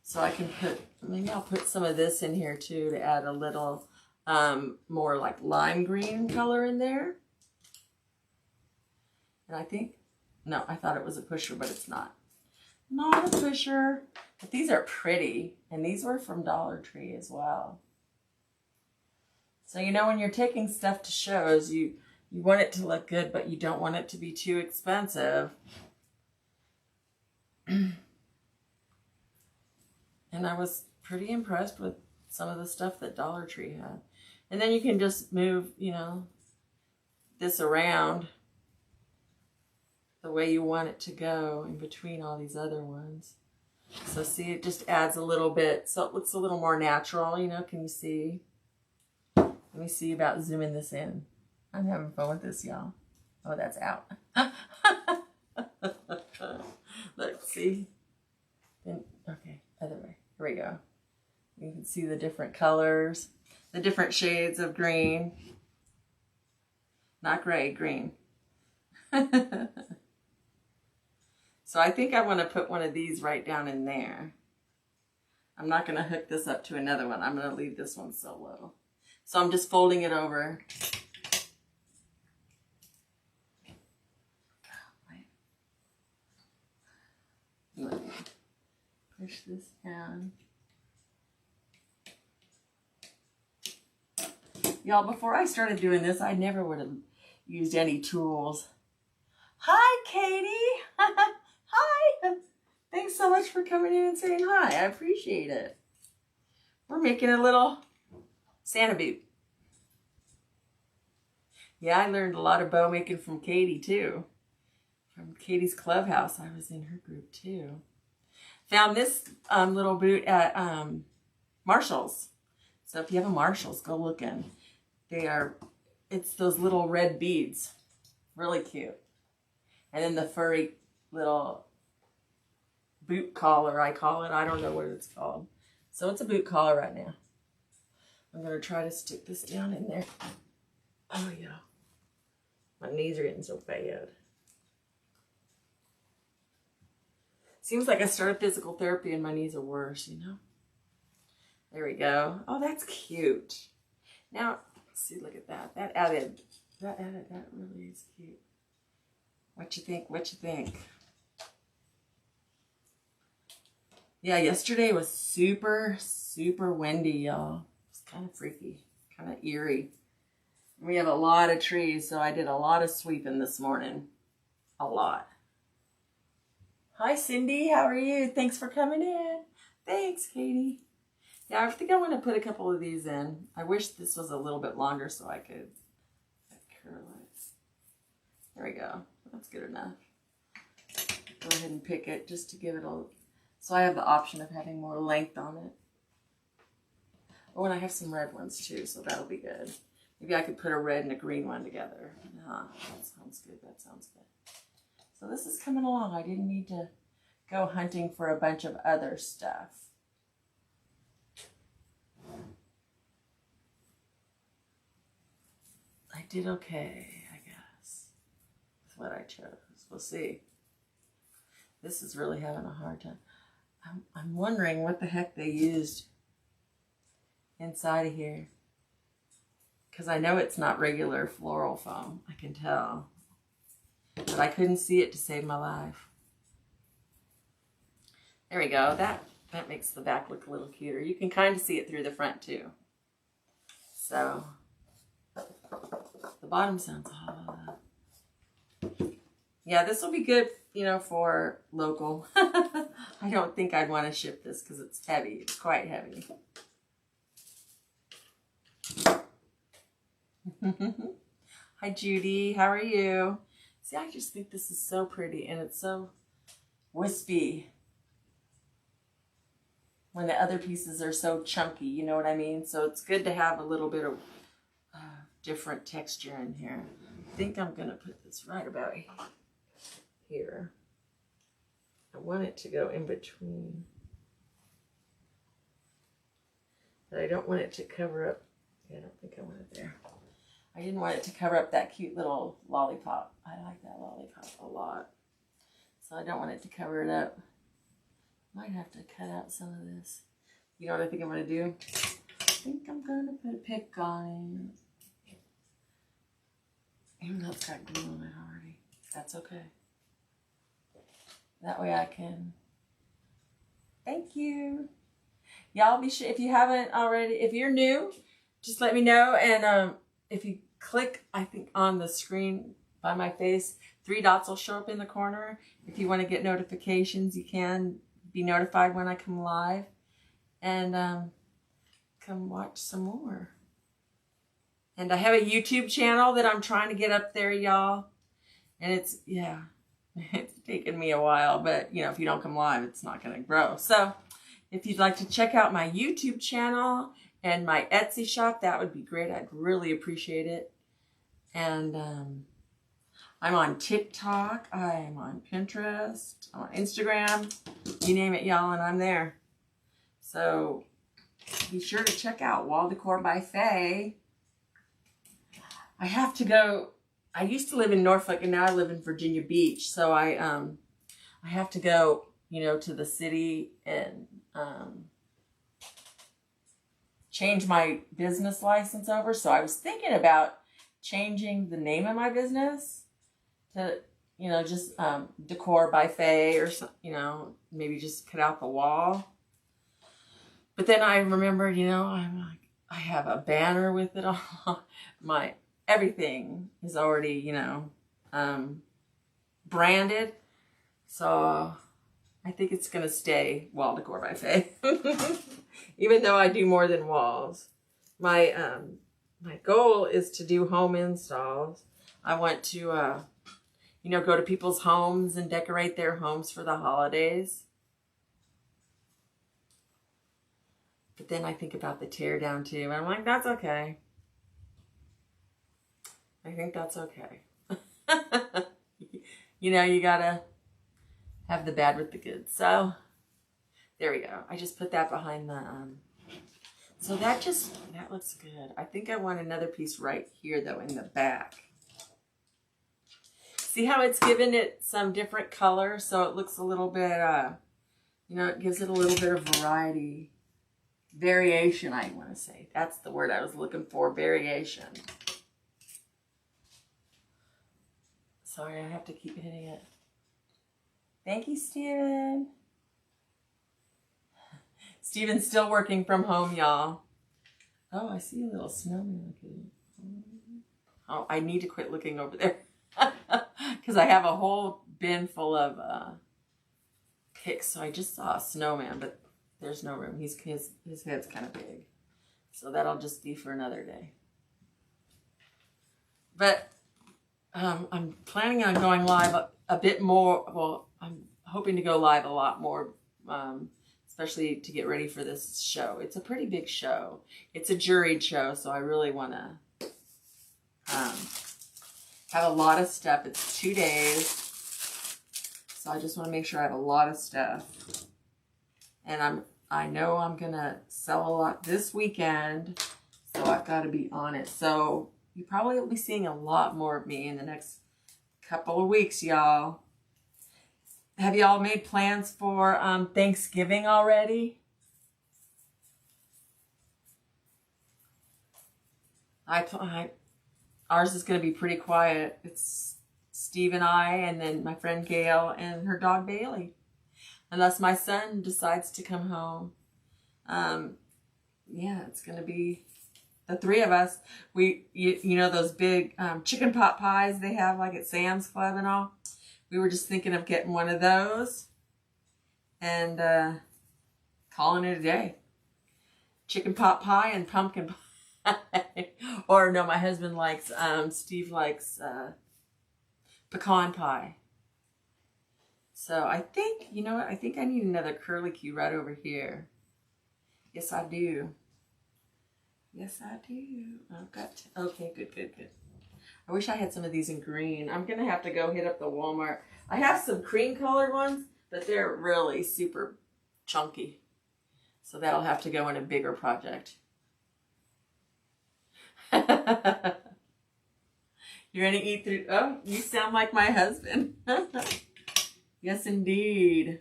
So I can maybe I'll put some of this in here too to add a little more like lime green color in there. And I think, no, I thought it was a pusher, but it's not. Not a pusher. But these are pretty. And these were from Dollar Tree as well. So, you know, when you're taking stuff to shows, you want it to look good, but you don't want it to be too expensive. And I was pretty impressed with some of the stuff that Dollar Tree had. And then you can just move, you know, this around the way you want it to go in between all these other ones. So see, it just adds a little bit, so it looks a little more natural, you know. Can you see? Let me see about zooming this in. I'm having fun with this, y'all. Oh, that's out. Look, see? Okay, other way. Here we go. You can see the different colors, the different shades of green. Not gray, green. So I think I want to put one of these right down in there. I'm not going to hook this up to another one. I'm going to leave this one solo. So I'm just folding it over. Let me push this down. Y'all, before I started doing this, I never would have used any tools. Hi, Katie. Hi. Thanks so much for coming in and saying hi. I appreciate it. We're making a little Santa boot. Yeah, I learned a lot of bow making from Katie, too. From Katie's Clubhouse. I was in her group, too. Found this little boot at Marshall's. So if you have a Marshall's, go looking. It's those little red beads. Really cute. And then the furry little boot collar, I call it. I don't know what it's called. So it's a boot collar right now. I'm going to try to stick this down in there. Oh, yeah. My knees are getting so bad. Seems like I started physical therapy and my knees are worse, you know? There we go. Oh, that's cute. Now, see, look at that. That really is cute. What you think? What you think? Yeah, yesterday was super, super windy, y'all. It's kind of freaky, kind of eerie. We have a lot of trees, so I did a lot of sweeping this morning. A lot. Hi, Cindy. How are you? Thanks for coming in. Thanks, Katie. Yeah, I think I want to put a couple of these in. I wish this was a little bit longer so I could curl it. There we go. That's good enough. Go ahead and pick it just to give it a... So I have the option of having more length on it. Oh, and I have some red ones too, so that'll be good. Maybe I could put a red and a green one together. That sounds good. That sounds good. So this is coming along. I didn't need to go hunting for a bunch of other stuff. I did okay, I guess, with what I chose. We'll see. This is really having a hard time. I'm wondering what the heck they used inside of here. Because I know it's not regular floral foam. I can tell. But I couldn't see it to save my life. There we go. That makes the back look a little cuter. You can kind of see it through the front too. So... the bottom sounds hollow. Yeah, this will be good, you know, for local. I don't think I'd want to ship this because it's heavy. It's quite heavy. Hi, Judy. How are you? See, I just think this is so pretty and it's so wispy. When the other pieces are so chunky, you know what I mean? So it's good to have a little bit of different texture in here. I think I'm going to put this right about here. I want it to go in between. But I don't want it to cover up. Yeah, I don't think I want it there. I didn't want it to cover up that cute little lollipop. I like that lollipop a lot. So I don't want it to cover it up. Might have to cut out some of this. You know what I think I'm going to do? I think I'm going to put a pick on it. Even though it's got glue on it already. That's okay. That way I can... Thank you. Y'all be sure, if you haven't already, if you're new, just let me know. And if you click, I think on the screen by my face, 3 dots will show up in the corner. If you want to get notifications, you can be notified when I come live. and come watch some more. And I have a YouTube channel that I'm trying to get up there, y'all. And it's, yeah, it's taken me a while, but you know, if you don't come live, it's not going to grow. So if you'd like to check out my YouTube channel and my Etsy shop, that would be great. I'd really appreciate it. And I'm on TikTok, I'm on Pinterest, I'm on Instagram, you name it, y'all, and I'm there. So be sure to check out Wall Decor by Faye. I have to go. I used to live in Norfolk, and now I live in Virginia Beach. So I have to go, you know, to the city and change my business license over. So I was thinking about changing the name of my business to, you know, just Decor by Faye, or you know, maybe just cut out the wall. But then I remembered, you know, I'm like, I have a banner with it all. My everything is already, you know, branded. So I think it's going to stay Wall Decor by Faye. Even though I do more than walls. My goal is to do home installs. I want to, you know, go to people's homes and decorate their homes for the holidays. But then I think about the tear down too. And I'm like, that's okay. I think that's okay. You know, you gotta have the bad with the good. So there we go. I just put that behind the, so that looks good. I think I want another piece right here though in the back. See how it's given it some different color? So it looks a little bit, you know, it gives it a little bit of variety. Variation, I want to say. That's the word I was looking for, variation. Sorry, I have to keep hitting it. Thank you, Steven. Steven's still working from home, y'all. Oh, I see a little snowman. Oh, I need to quit looking over there. Because I have a whole bin full of pics. So I just saw a snowman, but there's no room. His head's kind of big. So that'll just be for another day. But I'm planning on going live a bit more. Well, I'm hoping to go live a lot more, especially to get ready for this show. It's a pretty big show. It's a juried show, so I really want to have a lot of stuff. It's 2 days. So I just want to make sure I have a lot of stuff. And I know I'm going to sell a lot this weekend, so I've got to be on it. So you probably will be seeing a lot more of me in the next couple of weeks, y'all. Have y'all made plans for Thanksgiving already? Ours is going to be pretty quiet. It's Steve and I, and then my friend Gail and her dog Bailey. Unless my son decides to come home. Yeah, it's going to be the three of us. You know those big chicken pot pies they have like at Sam's Club and all? We were just thinking of getting one of those and calling it a day. Chicken pot pie and pumpkin pie. Or no, my husband likes, Steve likes pecan pie. So I think, you know what, I think I need another curly Q right over here. Yes, I do. Yes, I do. I've got to, okay, good. I wish I had some of these in green. I'm going to have to go hit up the Walmart. I have some cream colored ones, but they're really super chunky. So that'll have to go in a bigger project. You're going to eat through, oh, you sound like my husband. Yes, indeed.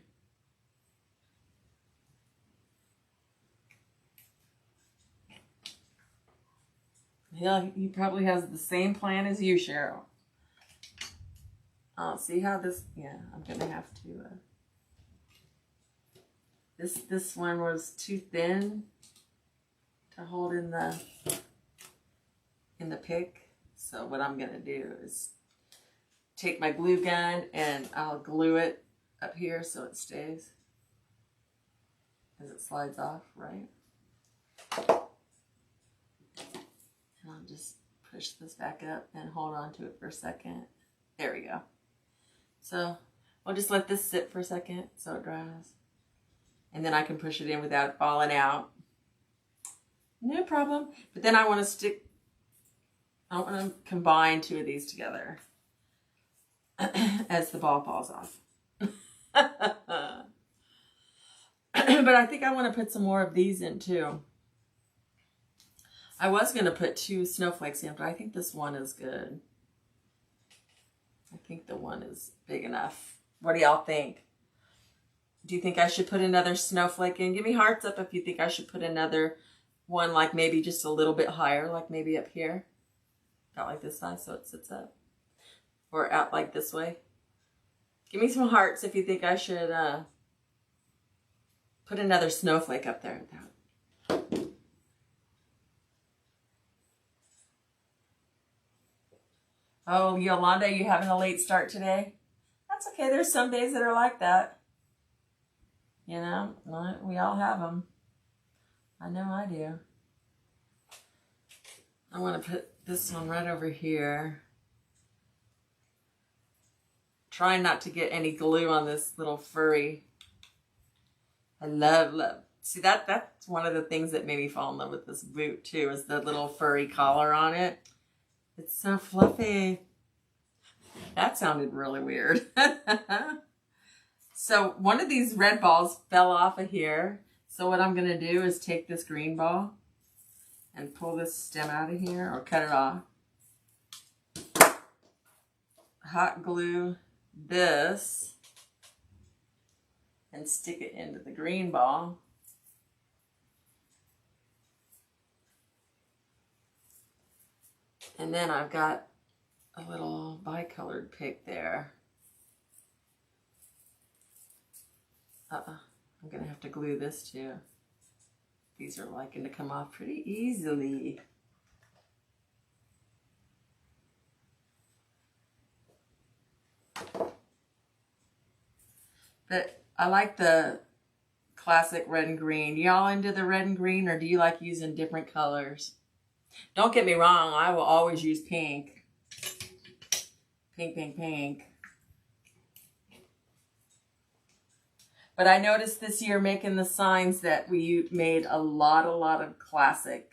Yeah, he probably has the same plan as you, Cheryl. See how this, yeah, I'm going to have to, this one was too thin to hold in the pick. So what I'm going to do is take my glue gun and I'll glue it up here so it stays. as it slides off, right? And I'll just push this back up and hold on to it for a second. There we go. So I'll just let this sit for a second so it dries. And then I can push it in without it falling out. No problem. But then I want to combine two of these together as the ball falls off. But I think I want to put some more of these in too. I was going to put 2 snowflakes in, but I think this one is good. I think the one is big enough. What do y'all think? Do you think I should put another snowflake in? Give me hearts up if you think I should put another one, like maybe just a little bit higher, like maybe up here. Out like this size so it sits up. Or out like this way. Give me some hearts if you think I should put another snowflake up there. Oh, Yolanda, you having a late start today? That's okay. There's some days that are like that. You know, we all have them. I know I do. I want to put this one right over here. Trying not to get any glue on this little furry. I love. See, that's one of the things that made me fall in love with this boot too, is the little furry collar on it. It's so fluffy. That sounded really weird. So one of these red balls fell off of here. So what I'm going to do is take this green ball and pull this stem out of here or cut it off. Hot glue this and stick it into the green ball. And then I've got a little bicolored pick there. I'm going to have to glue this too. These are liking to come off pretty easily. But I like the classic red and green. Y'all into the red and green, or do you like using different colors? Don't get me wrong, I will always use pink. Pink, pink, pink. But I noticed this year making the signs that we made a lot of classic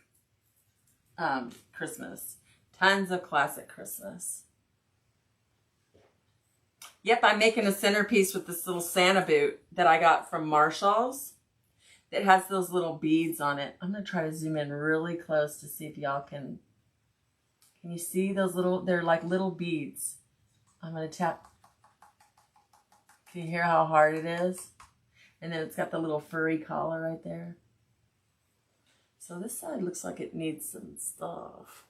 Christmas. Tons of classic Christmas. Yep, I'm making a centerpiece with this little Santa boot that I got from Marshall's. It has those little beads on it. I'm going to try to zoom in really close to see if y'all can you see those little, they're like little beads. I'm going to tap. Can you hear how hard it is? And then it's got the little furry collar right there. So this side looks like it needs some stuff.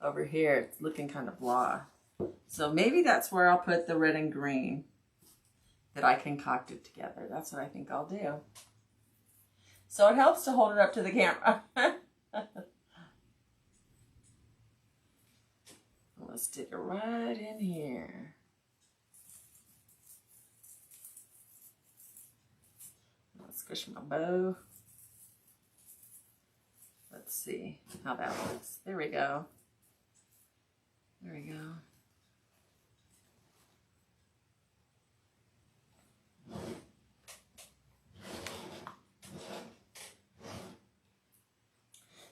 Over here, it's looking kind of blah. So maybe that's where I'll put the red and green that I concocted together. That's what I think I'll do. So it helps to hold it up to the camera. I'm going to stick it right in here. I'll squish my bow. Let's see how that looks. There we go. There we go.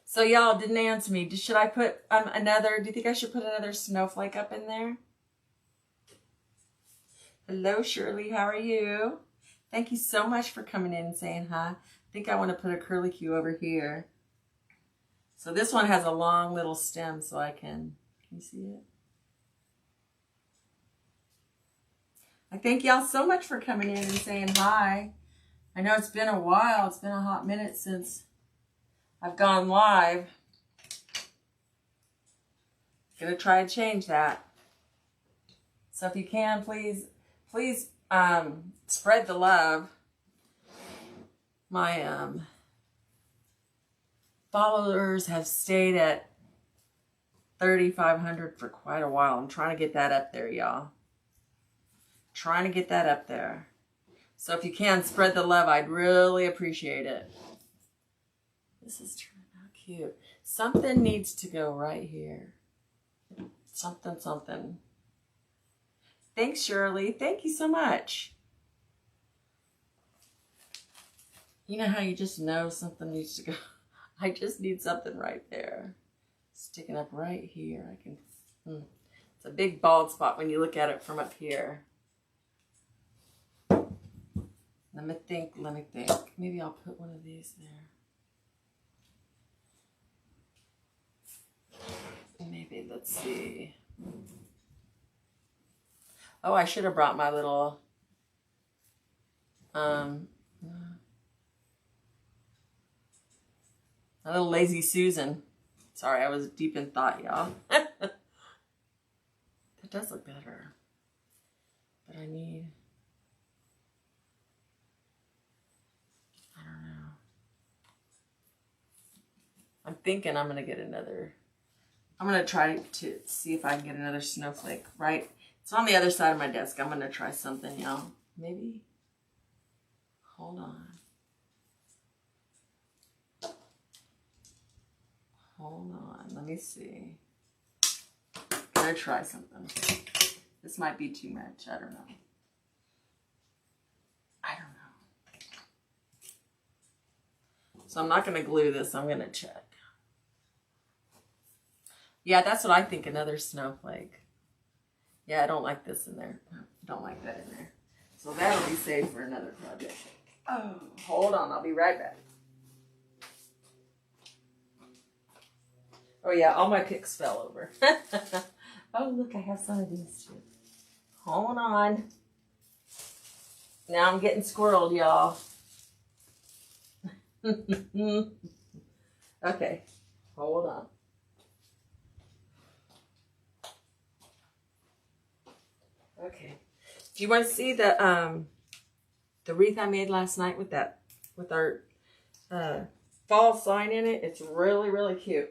So y'all didn't answer me. Should I put another, do you think I should put another snowflake up in there? Hello, Shirley. How are you? Thank you so much for coming in and saying hi. I think I want to put a curlicue over here. So this one has a long little stem so I can you see it? I thank y'all so much for coming in and saying hi. I know it's been a while. It's been a hot minute since I've gone live. Gonna try to change that. So if you can, please spread the love. My followers have stayed at 3,500 for quite a while. I'm trying to get that up there, y'all. Trying to get that up there. So if you can spread the love, I'd really appreciate it. This is turning out cute. Something needs to go right here. Something. Thanks, Shirley. Thank you so much. You know how you just know something needs to go? I just need something right there. Sticking up right here. I can. It's a big bald spot when you look at it from up here. Let me think. Maybe I'll put one of these there. Maybe, let's see. Oh, I should have brought my little, my little Lazy Susan. Sorry, I was deep in thought, y'all. That does look better. But I don't know. I'm thinking I'm going to get another. I'm going to try to see if I can get another snowflake, right? It's on the other side of my desk. I'm going to try something, y'all. Maybe. Hold on. Let me see. I'm going to try something. This might be too much. I don't know. So I'm not going to glue this. I'm going to check. Yeah, that's what I think, another snowflake. Yeah, I don't like this in there. I don't like that in there. So that'll be saved for another project. Oh, hold on. I'll be right back. Oh, yeah, all my picks fell over. Oh, look, I have some of these too. Hold on. Now I'm getting squirreled, y'all. Okay, hold on. Okay. Do you want to see the wreath I made last night with our fall sign in it? It's really, really cute.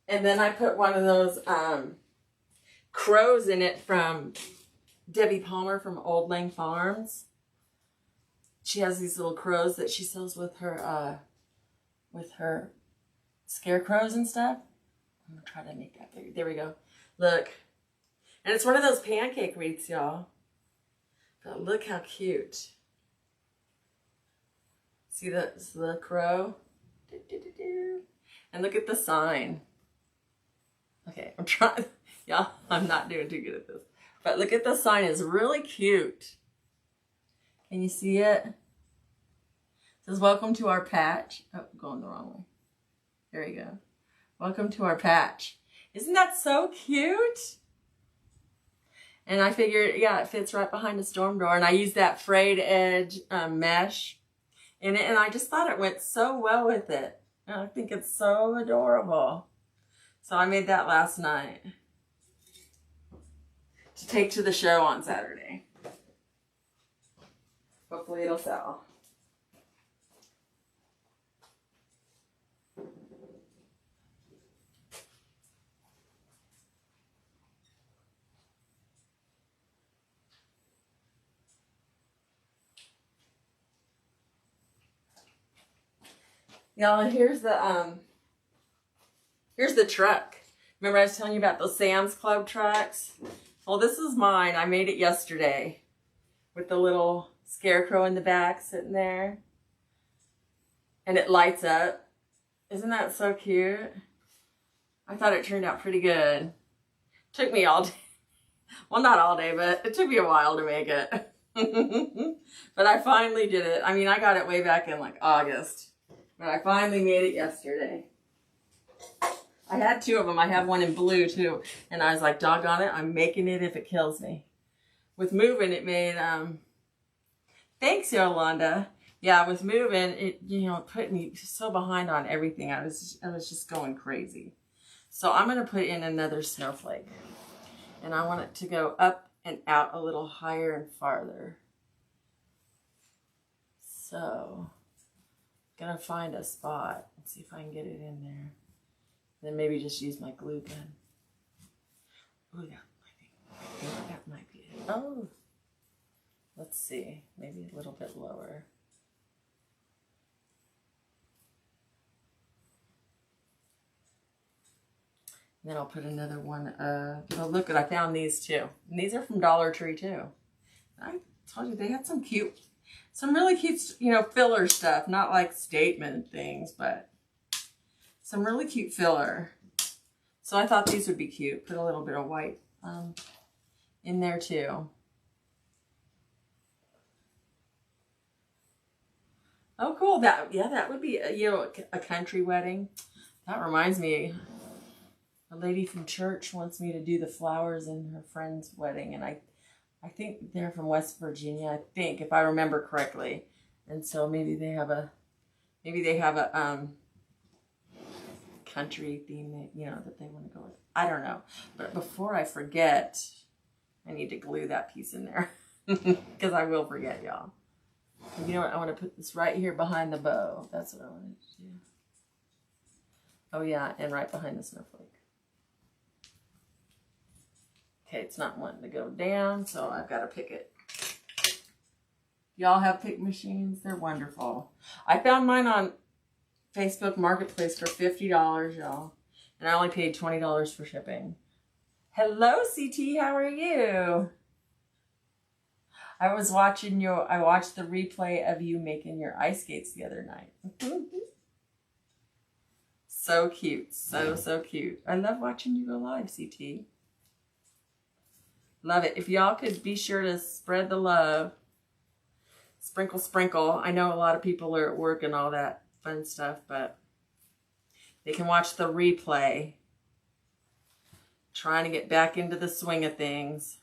And then I put one of those crows in it from Debbie Palmer from Old Lang Farms. She has these little crows that she sells with her scarecrows and stuff. I'm gonna try to make that bigger. There we go. Look. And it's one of those pancake wreaths, y'all. But look how cute. See the crow? And look at the sign. Okay, I'm trying. Y'all, I'm not doing too good at this. But look at the sign. It's really cute. Can you see it? It says, welcome to our patch. Oh, I'm going the wrong way. There you go. Welcome to our patch. Isn't that so cute? And I figured, yeah, it fits right behind the storm door. And I used that frayed edge mesh in it. And I just thought it went so well with it. And I think it's so adorable. So I made that last night to take to the show on Saturday. Hopefully it'll sell. Y'all, here's the truck. Remember I was telling you about those Sam's Club trucks? Well, this is mine. I made it yesterday with the little scarecrow in the back sitting there. And it lights up. Isn't that so cute? I thought it turned out pretty good. Took me all day. Well, not all day, but it took me a while to make it. But I finally did it. I mean, I got it way back in like August. But I finally made it yesterday. I had two of them. I have one in blue too. And I was like, doggone it, I'm making it if it kills me. With moving, it made, thanks, Yolanda. Yeah, with moving, it, it put me so behind on everything. I was just going crazy. So I'm going to put in another snowflake. And I want it to go up and out a little higher and farther. So gonna find a spot and see if I can get it in there. Then maybe just use my glue gun. Oh yeah, I think that might be it. Oh, let's see, maybe a little bit lower. And then I'll put another one. Oh, look, I found these too. And these are from Dollar Tree too. I told you they had some really cute, filler stuff. Not like statement things, but some really cute filler. So I thought these would be cute. Put a little bit of white in there too. Oh, cool. That would be a country wedding. That reminds me, a lady from church wants me to do the flowers in her friend's wedding, and I think they're from West Virginia. I think, if I remember correctly, and so maybe they have a country theme that they want to go with. I don't know. But before I forget, I need to glue that piece in there because I will forget, y'all. You know what? I want to put this right here behind the bow. That's what I wanted to do. Oh yeah, and right behind the snowflake. Okay, it's not wanting to go down, so I've got to pick it. Y'all have pick machines? They're wonderful. I found mine on Facebook Marketplace for $50, y'all. And I only paid $20 for shipping. Hello, CT. How are you? I watched the replay of you making your ice skates the other night. So cute. So cute. I love watching you go live, CT. Love it. If y'all could be sure to spread the love. Sprinkle, sprinkle. I know a lot of people are at work and all that fun stuff, but they can watch the replay. Trying to get back into the swing of things.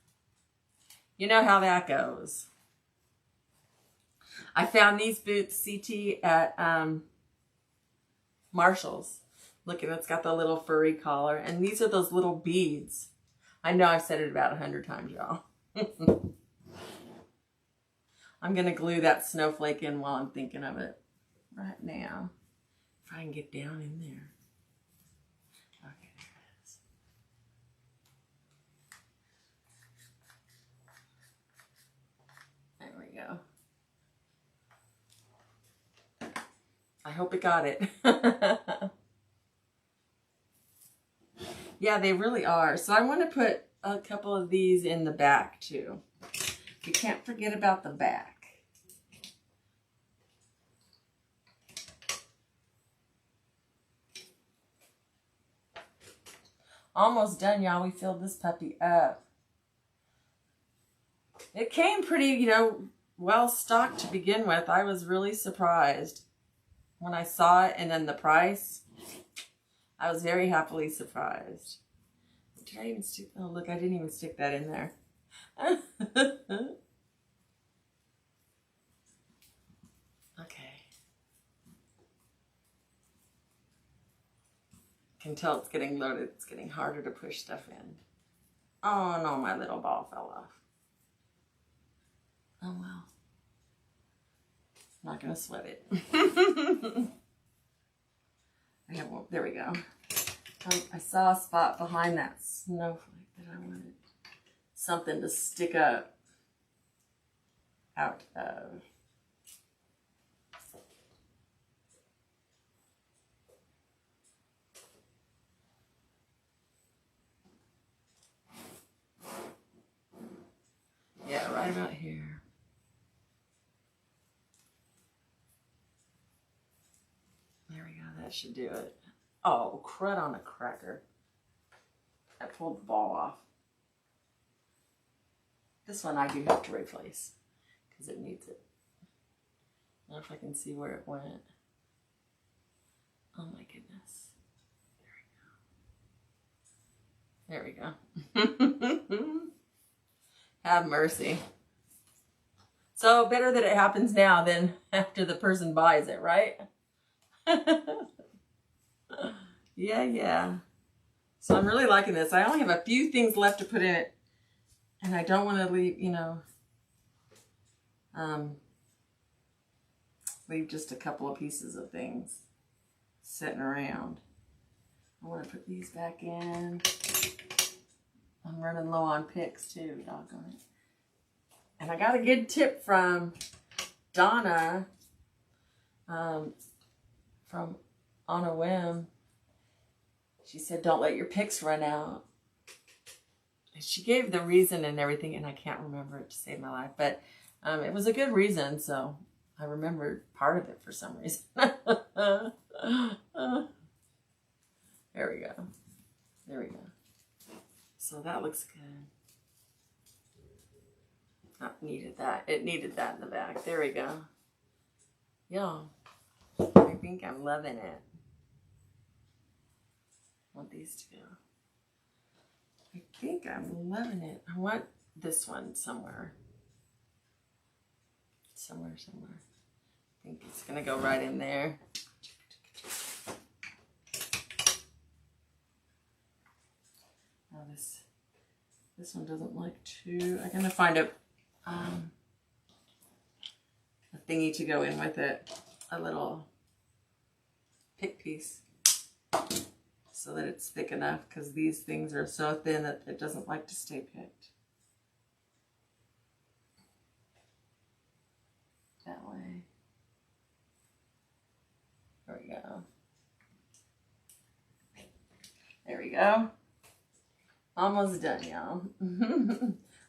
You know how that goes. I found these boots, CT, at Marshall's. Look, and it's got the little furry collar. And these are those little beads. I know I've said it about 100 times, y'all. I'm going to glue that snowflake in while I'm thinking of it right now. If I can get down in there. Okay, there it is. There we go. I hope it got it. Yeah, they really are. So I want to put a couple of these in the back too. You can't forget about the back. Almost done, y'all. We filled this puppy up. It came pretty, well stocked to begin with. I was really surprised when I saw it, and then the price. I was very happily surprised. Did I even stick? Oh, look, I didn't even stick that in there. Okay. Can tell it's getting loaded. It's getting harder to push stuff in. Oh no, my little ball fell off. Oh well. I'm not gonna sweat it. There we go. I saw a spot behind that snowflake that I wanted something to stick up out of. Yeah, right about here. There we go. That should do it. Oh, crud on a cracker. I pulled the ball off. This one I do have to replace because it needs it. I don't know if I can see where it went. Oh my goodness. There we go. Have mercy. So better that it happens now than after the person buys it, right? Yeah. So I'm really liking this. I only have a few things left to put in it. And I don't want to leave, leave just a couple of pieces of things sitting around. I want to put these back in. I'm running low on picks too, doggone it. And I got a good tip from Donna, from On a Whim. She said, don't let your picks run out. And she gave the reason and everything, and I can't remember it to save my life. But it was a good reason, so I remembered part of it for some reason. There we go. There we go. So that looks good. Oh, needed that. It needed that in the back. There we go. Yeah. I think I'm loving it. I want these to go. I think I'm loving it. I want this one somewhere. Somewhere. I think it's going to go right in there. Now this one doesn't like to. I'm going to find a thingy to go in with it. A little pick piece. So that it's thick enough, because these things are so thin that it doesn't like to stay picked. That way. There we go. There we go. Almost done, y'all.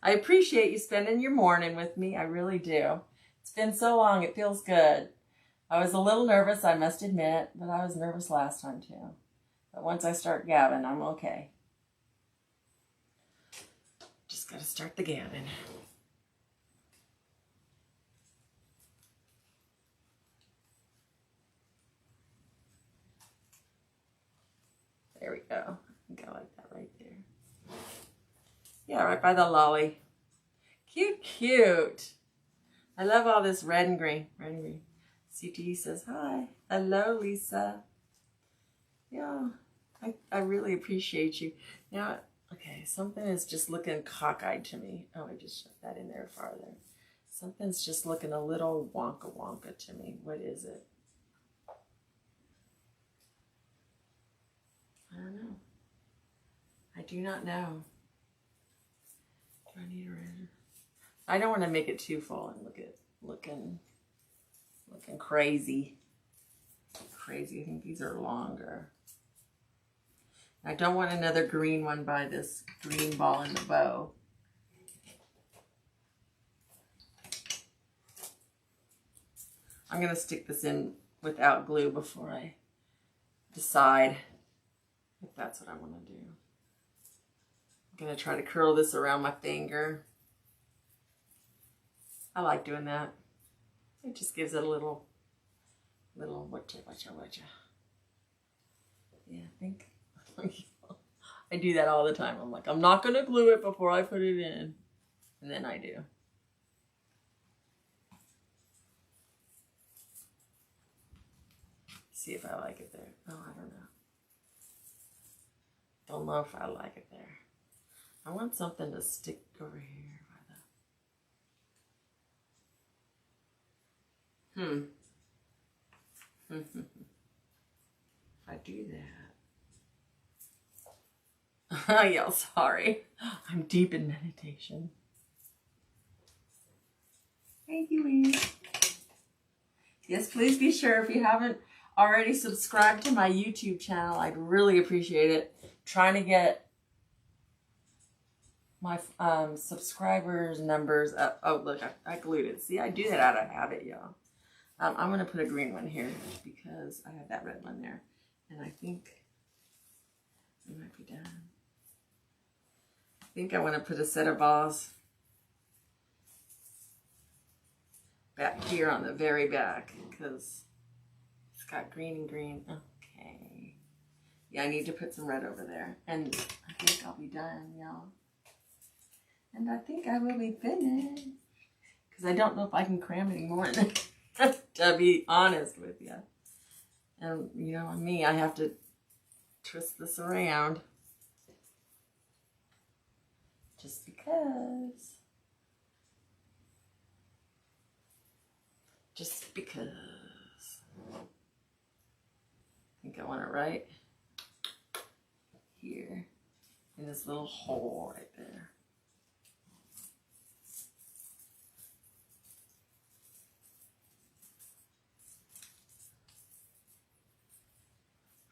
I appreciate you spending your morning with me. I really do. It's been so long. It feels good. I was a little nervous, I must admit, but I was nervous last time too. But once I start gabbing, I'm okay. Just got to start the gabbing. There we go. I think I like that right there. Yeah, right by the lolly. Cute, cute. I love all this red and green. Red and green. CTE says hi. Hello, Lisa. Yeah, I really appreciate you. Now, okay, something is just looking cockeyed to me. Oh, I just shoved that in there farther. Something's just looking a little wonka to me. What is it? I don't know. I do not know. Do I need a razor? I don't want to make it too full and looking crazy. Crazy. I think these are longer. I don't want another green one by this green ball in the bow. I'm going to stick this in without glue before I decide if that's what I want to do. I'm going to try to curl this around my finger. I like doing that. It just gives it a little whatcha. Yeah, I think I do that all the time. I'm like, I'm not going to glue it before I put it in. And then I do. See if I like it there. Oh, I don't know. Don't know if I like it there. I want something to stick over here by the... If I do that. Y'all, sorry. I'm deep in meditation. Thank you, Lee. Yes, please be sure, if you haven't already subscribed to my YouTube channel, I'd really appreciate it. Trying to get my subscribers numbers up. Oh, look, I glued it. See, I do that out of habit, y'all. I'm going to put a green one here because I have that red one there. And I think it might be done. I think I want to put a set of balls back here on the very back because it's got green and green. Okay. Yeah, I need to put some red over there. And I think I'll be done, y'all. And I think I will be finished. Because I don't know if I can cram any more in it. To be honest with you. And you know me, I have to twist this around. Just because. Just because. I think I want it right here. in this little hole right there.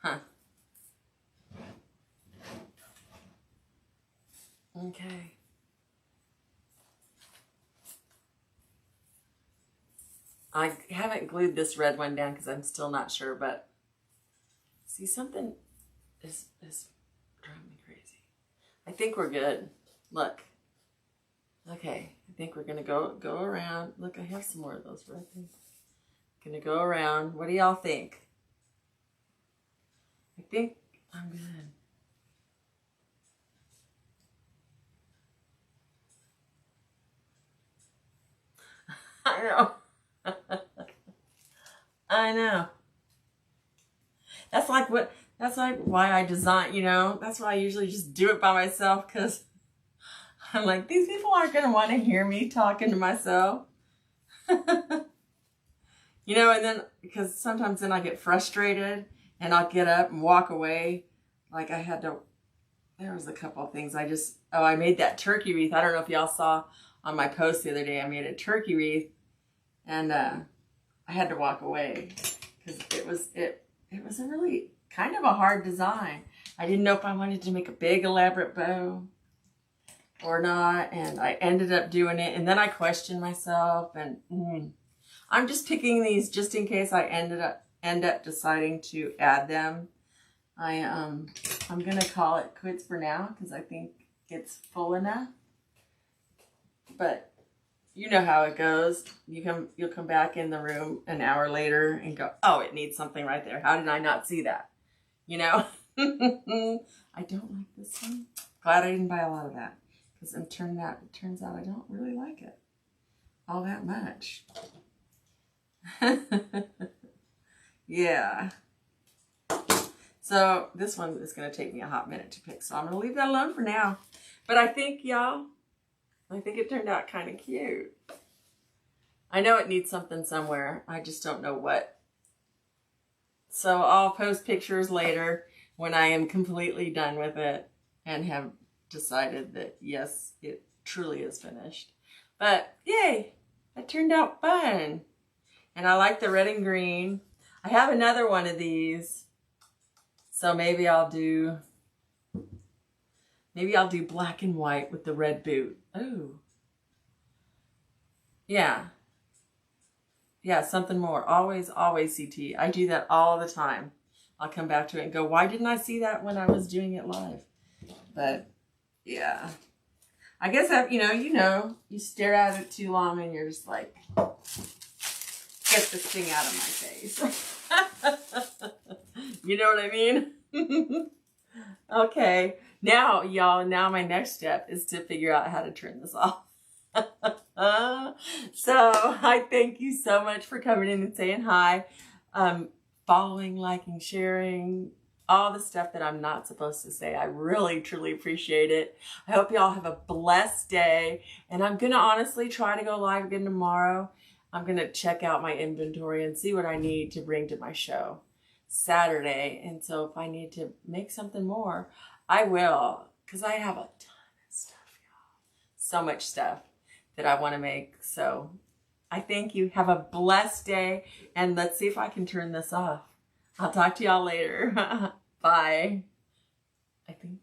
Huh. Okay. I haven't glued this red one down because I'm still not sure, but see, something is driving me crazy. I think we're good. Look. Okay, I think we're gonna go around. Look, I have some more of those red things. Gonna go around. What do y'all think? I think I'm good. I know. I know. That's like why I design, you know, that's why I usually just do it by myself, because I'm like, these people aren't going to want to hear me talking to myself. You know, and then, because sometimes then I get frustrated and I'll get up and walk away. Like there was a couple of things I made that turkey wreath. I don't know if y'all saw on my post the other day, I made a turkey wreath, and I had to walk away because it was a really kind of a hard design. I didn't know if I wanted to make a big elaborate bow or not, and I ended up doing it, and then I questioned myself, and I'm just picking these just in case I end up deciding to add them. I'm gonna call it quits for now because I think it's full enough. But you know how it goes. You'll come back in the room an hour later and go, oh, it needs something right there. How did I not see that? You know? I don't like this one. Glad I didn't buy a lot of that. Because it turns out I don't really like it all that much. Yeah. So this one is going to take me a hot minute to pick. So I'm going to leave that alone for now. But I think, y'all, it turned out kind of cute. I know it needs something somewhere. I just don't know what. So I'll post pictures later when I am completely done with it and have decided that, yes, it truly is finished. But yay, it turned out fun. And I like the red and green. I have another one of these. So maybe I'll do black and white with the red boot. Oh. Yeah. Yeah, something more. Always, always CT. I do that all the time. I'll come back to it and go, why didn't I see that when I was doing it live? But, yeah. I guess, you stare at it too long and you're just like, get this thing out of my face. You know what I mean? Okay. Now, y'all, my next step is to figure out how to turn this off. So I thank you so much for coming in and saying hi, following, liking, sharing, all the stuff that I'm not supposed to say. I really, truly appreciate it. I hope y'all have a blessed day. And I'm going to honestly try to go live again tomorrow. I'm going to check out my inventory and see what I need to bring to my show Saturday. And so if I need to make something more, I will, because I have a ton of stuff, y'all. So much stuff that I want to make. So I thank you. Have a blessed day. And let's see if I can turn this off. I'll talk to y'all later. Bye. I think